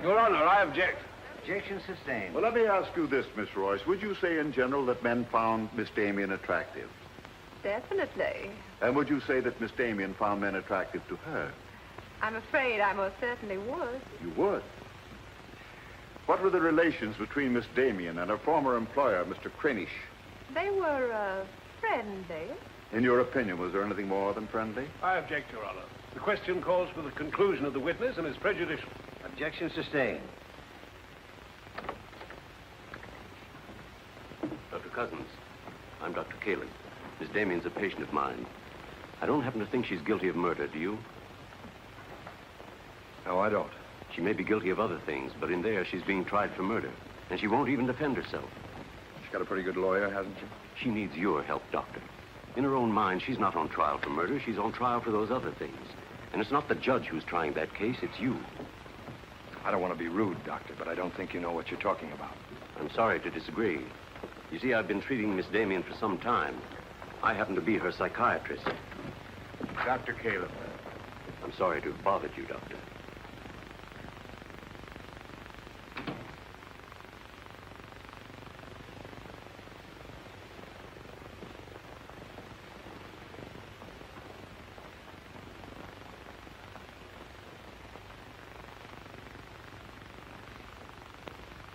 Your Honor, I object. Objection sustained. Well, let me ask you this, Miss Royce. Would you say in general that men found Miss Damien attractive? Definitely. And would you say that Miss Damien found men attractive to her? I'm afraid I most certainly would. You would? What were the relations between Miss Damien and her former employer, Mr. Cranish? They were friendly. In your opinion, was there anything more than friendly? I object, Your Honor. The question calls for the conclusion of the witness and is prejudicial. Objection sustained. Dr. Cousins, I'm Dr. Kalin. Miss Damien's a patient of mine. I don't happen to think she's guilty of murder, do you? No, I don't. She may be guilty of other things, but in there she's being tried for murder. And she won't even defend herself. She's got a pretty good lawyer, hasn't she? She needs your help, Doctor. In her own mind, she's not on trial for murder. She's on trial for those other things. And it's not the judge who's trying that case, it's you. I don't want to be rude, Doctor, but I don't think you know what you're talking about. I'm sorry to disagree. You see, I've been treating Miss Damien for some time. I happen to be her psychiatrist. Dr. Caleb. I'm sorry to have bothered you, Doctor.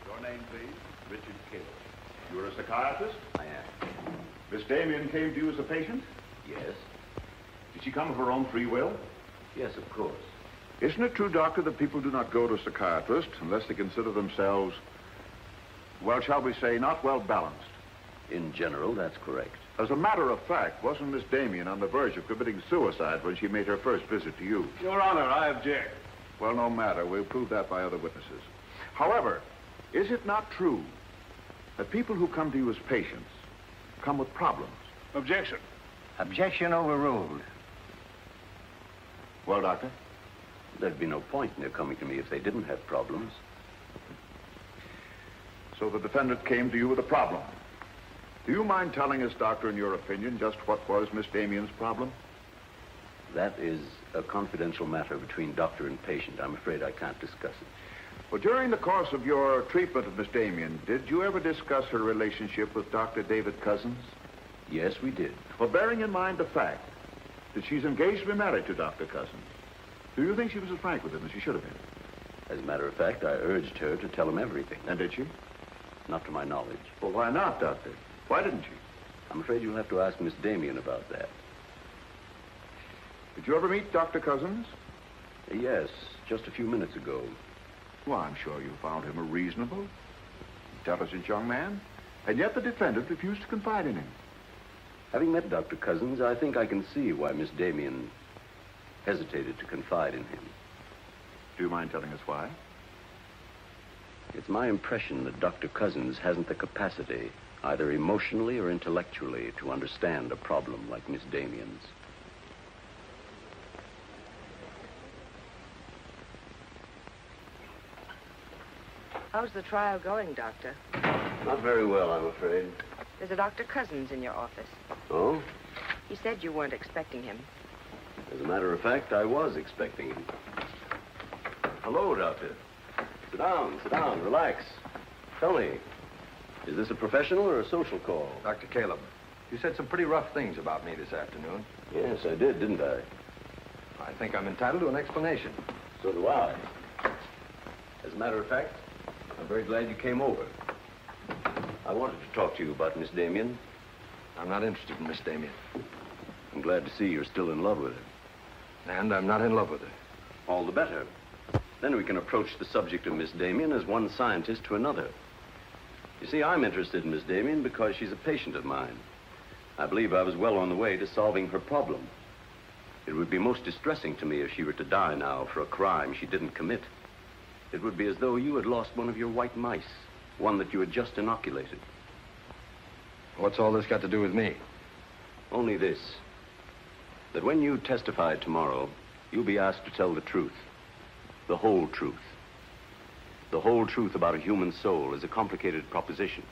Your name, please? Richard Caleb. You're a psychiatrist? I am. Miss Damien came to you as a patient? Yes? Did she come of her own free will? Yes, of course. Isn't it true, Doctor, that people do not go to psychiatrists unless they consider themselves, well, shall we say, not well balanced? In general, that's correct. As a matter of fact, wasn't Miss Damien on the verge of committing suicide when she made her first visit to you? Your Honor, I object. Well, no matter. We'll prove that by other witnesses. However, is it not true that people who come to you as patients come with problems? Objection. Objection overruled. Well, Doctor? There'd be no point in their coming to me if they didn't have problems. So the defendant came to you with a problem. Do you mind telling us, Doctor, in your opinion, just what was Miss Damien's problem? That is a confidential matter between doctor and patient. I'm afraid I can't discuss it. Well, during the course of your treatment of Miss Damien, did you ever discuss her relationship with Dr. David Cousins? Yes, we did. Well, bearing in mind the fact that she's engaged to be married to Dr. Cousins, do you think she was as frank with him as she should have been? As a matter of fact, I urged her to tell him everything. And did she? Not to my knowledge. Well, why not, Doctor? Why didn't she? I'm afraid you'll have to ask Miss Damien about that. Did you ever meet Dr. Cousins? Yes, just a few minutes ago. Well, I'm sure you found him a reasonable, intelligent young man, and yet the defendant refused to confide in him. Having met Dr. Cousins, I think I can see why Miss Damien hesitated to confide in him. Do you mind telling us why? It's my impression that Dr. Cousins hasn't the capacity, either emotionally or intellectually, to understand a problem like Miss Damien's. How's the trial going, Doctor? Not very well, I'm afraid. There's a Dr. Cousins in your office. Oh? He said you weren't expecting him. As a matter of fact, I was expecting him. Hello, Doctor. Sit down, relax. Tell me, is this a professional or a social call? Dr. Caleb, you said some pretty rough things about me this afternoon. Yes, I did, didn't I? I think I'm entitled to an explanation. So do I. As a matter of fact, I'm very glad you came over. I wanted to talk to you about Miss Damien. I'm not interested in Miss Damien. I'm glad to see you're still in love with her. And I'm not in love with her. All the better. Then we can approach the subject of Miss Damien as one scientist to another. You see, I'm interested in Miss Damien because she's a patient of mine. I believe I was well on the way to solving her problem. It would be most distressing to me if she were to die now for a crime she didn't commit. It would be as though you had lost one of your white mice, one that you had just inoculated. What's all this got to do with me? Only this, that when you testify tomorrow, you'll be asked to tell the truth. The whole truth. The whole truth about a human soul is a complicated proposition.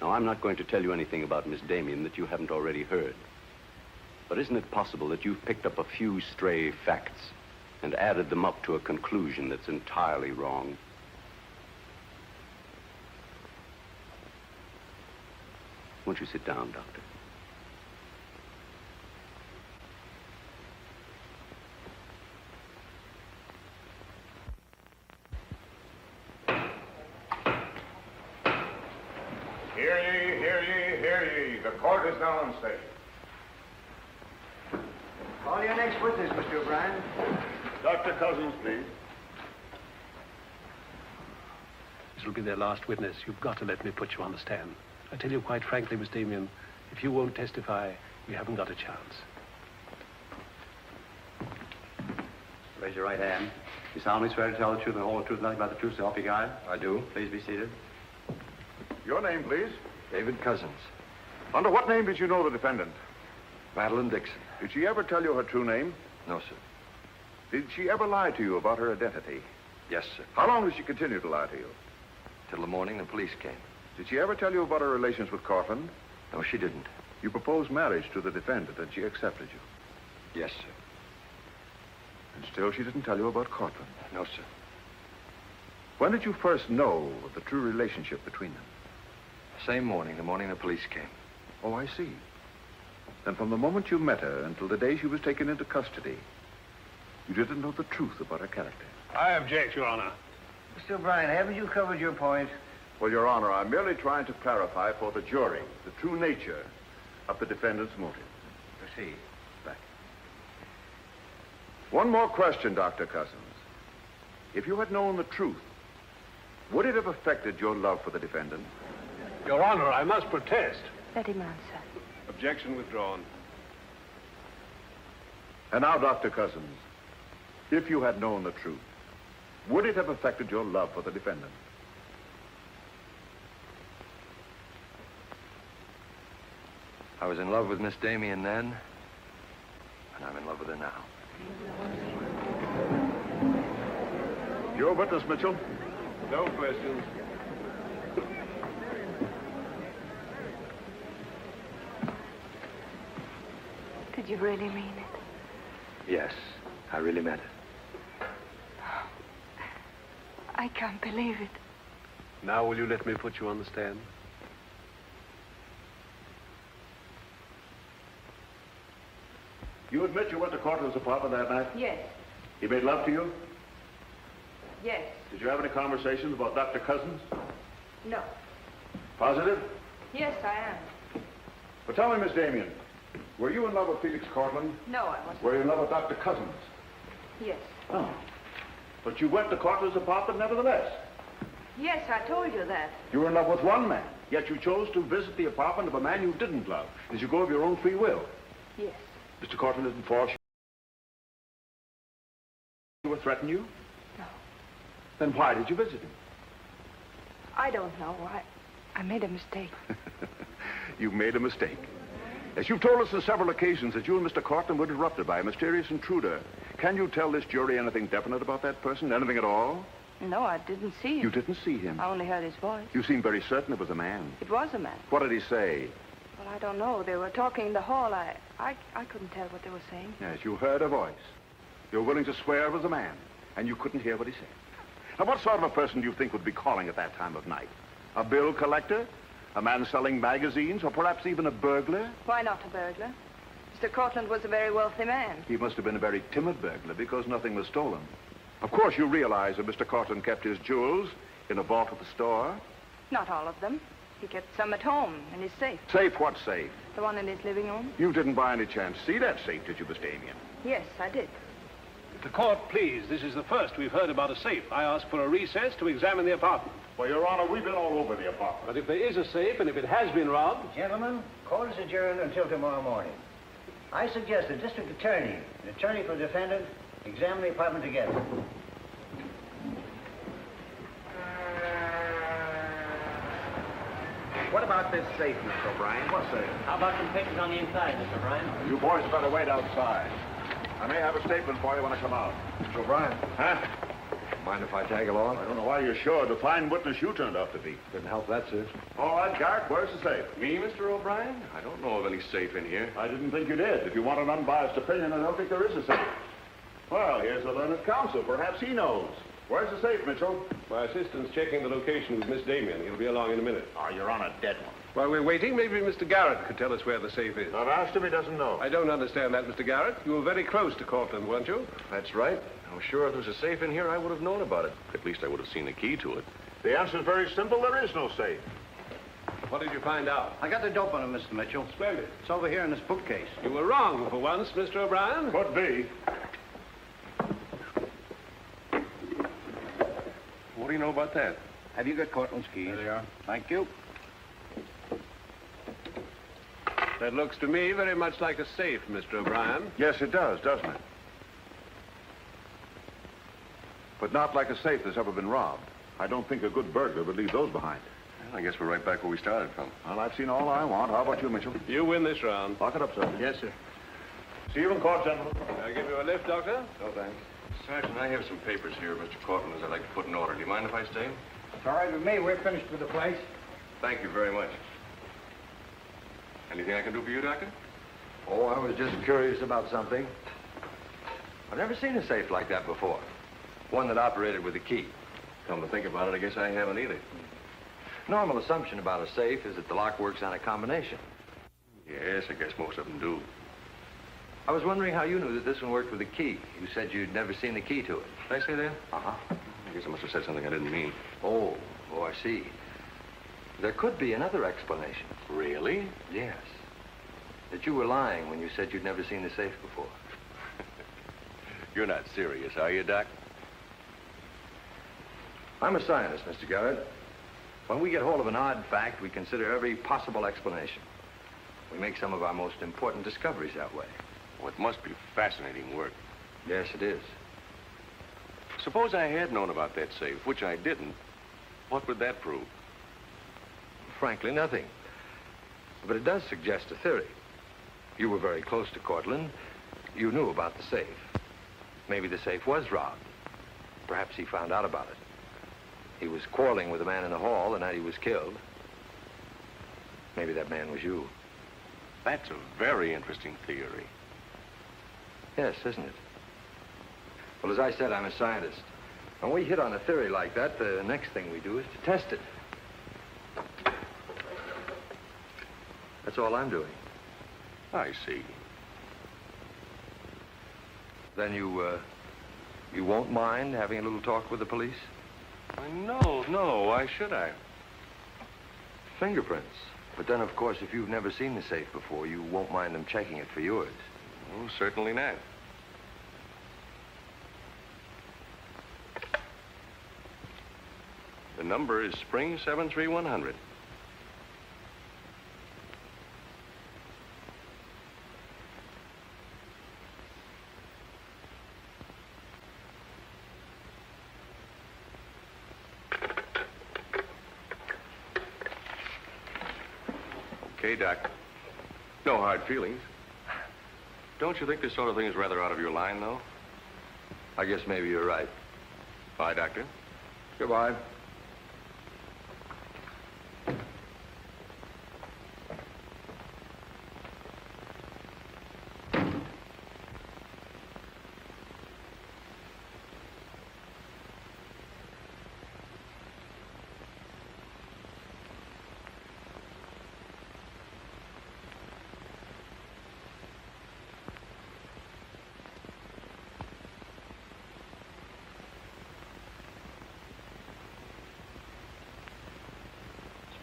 Now, I'm not going to tell you anything about Miss Damien that you haven't already heard. But isn't it possible that you've picked up a few stray facts and added them up to a conclusion that's entirely wrong? Won't you sit down, Doctor? Hear ye, hear ye, hear ye. The court is now in session. Call your next witness, Mr. O'Brien. Dr. Cousins, please. This will be their last witness. You've got to let me put you on the stand. I tell you quite frankly, Miss Damien, if you won't testify, you haven't got a chance. Raise your right hand. You solemnly swear to tell the truth and the whole truth, nothing but the truth, so help you God? I do. Please be seated. Your name, please. David Cousins. Under what name did you know the defendant? Madeline Dixon. Did she ever tell you her true name? No, sir. Did she ever lie to you about her identity? Yes, sir. How long did she continue to lie to you? Till the morning the police came. Did she ever tell you about her relations with Cortland? No, she didn't. You proposed marriage to the defendant, and she accepted you. Yes, sir. And still she didn't tell you about Cortland? No, sir. When did you first know of the true relationship between them? Same morning, the morning the police came. Oh, I see. Then from the moment you met her until the day she was taken into custody, you didn't know the truth about her character. I object, Your Honor. Mr. O'Brien, haven't you covered your point? Well, Your Honor, I'm merely trying to clarify for the jury the true nature of the defendant's motive. Proceed. Back. One more question, Dr. Cousins. If you had known the truth, would it have affected your love for the defendant? Your Honor, I must protest. Let him answer. Objection withdrawn. And now, Dr. Cousins, if you had known the truth, would it have affected your love for the defendant? I was in love with Miss Damien then, and I'm in love with her now. Your witness, Mitchell. No questions. Did you really mean it? Yes, I really meant it. I can't believe it. Now will you let me put you on the stand? You admit you went to Cortland's apartment that night? Yes. He made love to you? Yes. Did you have any conversations about Dr. Cousins? No. Positive? Yes, I am. But tell me, Miss Damien, were you in love with Felix Cortland? No, I wasn't. Were you in love with Dr. Cousins? Yes. Oh. But you went to Cortland's apartment nevertheless. Yes, I told you that. You were in love with one man, yet you chose to visit the apartment of a man you didn't love. Did you go of your own free will? Yes. Mr. Cortland didn't force you or threaten you? No. Then why did you visit him? I don't know. I made a mistake. You made a mistake. As you've told us on several occasions that you and Mr. Cortland were interrupted by a mysterious intruder. Can you tell this jury anything definite about that person? Anything at all? No, I didn't see him. You didn't see him? I only heard his voice. You seem very certain it was a man. It was a man. What did he say? Well, I don't know. They were talking in the hall. I couldn't tell what they were saying. Yes, you heard a voice. You're willing to swear it was a man, and you couldn't hear what he said. Now, what sort of a person do you think would be calling at that time of night? A bill collector? A man selling magazines? Or perhaps even a burglar? Why not a burglar? Mr. Cortland was a very wealthy man. He must have been a very timid burglar because nothing was stolen. Of course, you realize that Mr. Cortland kept his jewels in a vault at the store? Not all of them. He kept some at home in his safe. Safe? What safe? The one in his living room? You didn't by any chance see that safe, did you, Miss Damien? Yes, I did. The court, please. This is the first we've heard about a safe. I ask for a recess to examine the apartment. Well, Your Honor, we've been all over the apartment. But if there is a safe and if it has been robbed... Gentlemen, court is adjourned until tomorrow morning. I suggest the district attorney, the attorney for the defendant, examine the apartment together. What about this safe, Mr. O'Brien? What safe? How about some papers on the inside, Mr. O'Brien? You boys better wait outside. I may have a statement for you when I come out. Mr. O'Brien. Huh? Mind if I tag along? I don't know why you're sure. The fine witness you turned out to be. Couldn't help that, sir. All right, Garrett, where's the safe? Me, Mr. O'Brien? I don't know of any safe in here. I didn't think you did. If you want an unbiased opinion, I don't think there is a safe. Well, here's the learned counsel. Perhaps he knows. Where's the safe, Mitchell? My assistant's checking the location with Miss Damien. He'll be along in a minute. Oh, you're on a dead one. While we're waiting, maybe Mr. Garrett could tell us where the safe is. I've asked him, he doesn't know. I don't understand that, Mr. Garrett. You were very close to Cortland, weren't you? That's right. I'm sure if there was a safe in here, I would have known about it. At least I would have seen the key to it. The answer's very simple. There is no safe. What did you find out? I got the dope on him, Mr. Mitchell. Splendid. It's over here in this bookcase. You were wrong for once, Mr. O'Brien. Could be. What do you know about that? Have you got Cortland's keys? There they are. Thank you. That looks to me very much like a safe, Mr. O'Brien. Yes, it does, doesn't it? But not like a safe that's ever been robbed. I don't think a good burglar would leave those behind. I guess we're right back where we started from. Well, I've seen all I want. How about you, Mitchell? You win this round. Lock it up, sir. Yes, sir. See you in court, gentlemen. I'll give you a lift, Doctor. No, thanks. Sergeant, I have some papers here, Mr. Cortland, I'd like to put in order. Do you mind if I stay? It's all right with me. We're finished with the place. Thank you very much. Anything I can do for you, Doctor? Oh, I was just curious about something. I've never seen a safe like that before. One that operated with a key. Come to think about it, I guess I haven't either. Normal assumption about a safe is that the lock works on a combination. Yes, I guess most of them do. I was wondering how you knew that this one worked with a key. You said you'd never seen the key to it. Did I say that? Uh-huh. I guess I must have said something I didn't mean. Oh, I see. There could be another explanation. Really? Yes. That you were lying when you said you'd never seen the safe before. You're not serious, are you, Doc? I'm a scientist, Mr. Garrett. When we get hold of an odd fact, we consider every possible explanation. We make some of our most important discoveries that way. Well, it must be fascinating work. Yes, it is. Suppose I had known about that safe, which I didn't. What would that prove? Frankly, nothing. But it does suggest a theory. You were very close to Cortland. You knew about the safe. Maybe the safe was robbed. Perhaps he found out about it. He was quarreling with a man in the hall the night he was killed. Maybe that man was you. That's a very interesting theory. Yes, isn't it? Well, as I said, I'm a scientist. When we hit on a theory like that, the next thing we do is to test it. That's all I'm doing. I see. Then you won't mind having a little talk with the police? No, why should I? Fingerprints. But then, of course, if you've never seen the safe before, you won't mind them checking it for yours. Oh, certainly not. The number is Spring 73100. Okay, Doc. No hard feelings. Don't you think this sort of thing is rather out of your line, though? I guess maybe you're right. Bye, Doctor. Goodbye.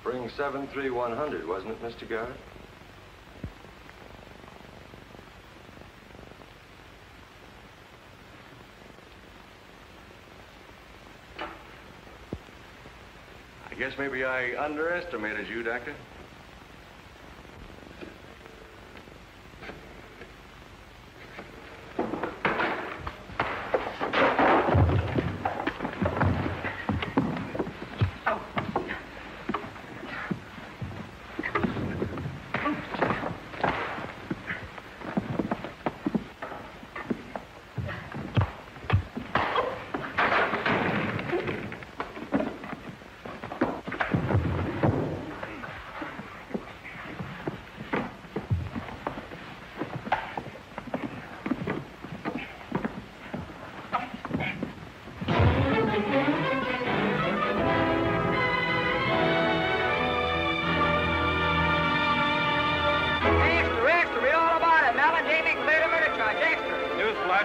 Spring 73100, wasn't it, Mr. Garrett? I guess maybe I underestimated you, Doctor.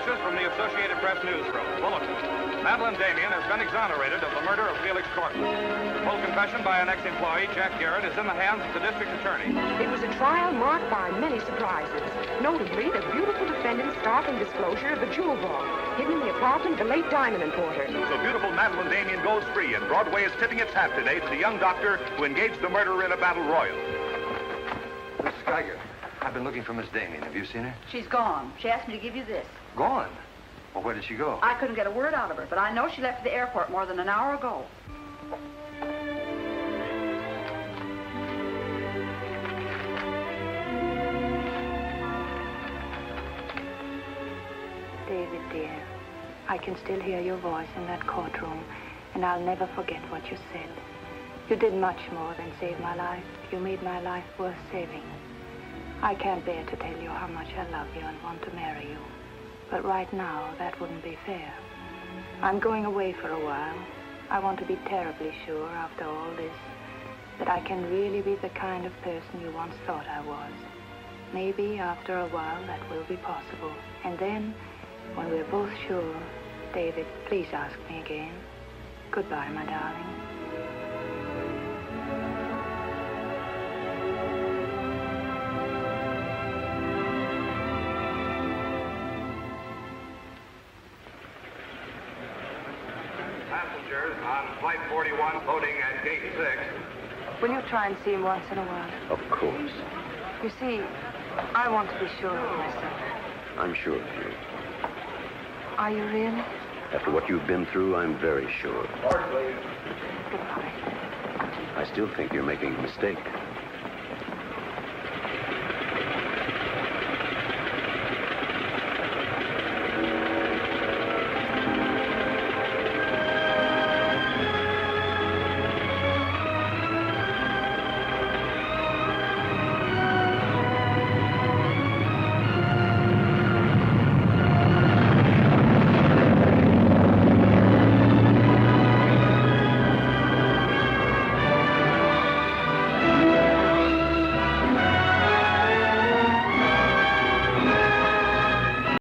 From the Associated Press newsroom. Bulletin. Madeline Damien has been exonerated of the murder of Felix Cortland. Full confession by an ex-employee, Jack Garrett, is in the hands of the district attorney. It was a trial marked by many surprises. Notably, the beautiful defendant's startling disclosure of the jewel vault hidden in the apartment of the late diamond importer. So beautiful Madeline Damien goes free, and Broadway is tipping its hat today to the young doctor who engaged the murderer in a battle royal. Mrs. Geiger, I've been looking for Miss Damien. Have you seen her? She's gone. She asked me to give you this. Gone? Well, where did she go? I couldn't get a word out of her, but I know she left for the airport more than an hour ago. I can still hear your voice in that courtroom, and I'll never forget what you said. You did much more than save my life. You made my life worth saving. I can't bear to tell you how much I love you and want to marry you. But right now, that wouldn't be fair. I'm going away for a while. I want to be terribly sure, after all this, that I can really be the kind of person you once thought I was. Maybe after a while that will be possible. And then, when we're both sure, David, please ask me again. Goodbye, my darling. Passengers on Flight 41 loading at Gate 6. Will you try and see him once in a while? Of course. You see, I want to be sure of myself. I'm sure of you. Are you really? After what you've been through, I'm very sure. Goodbye. I still think you're making a mistake.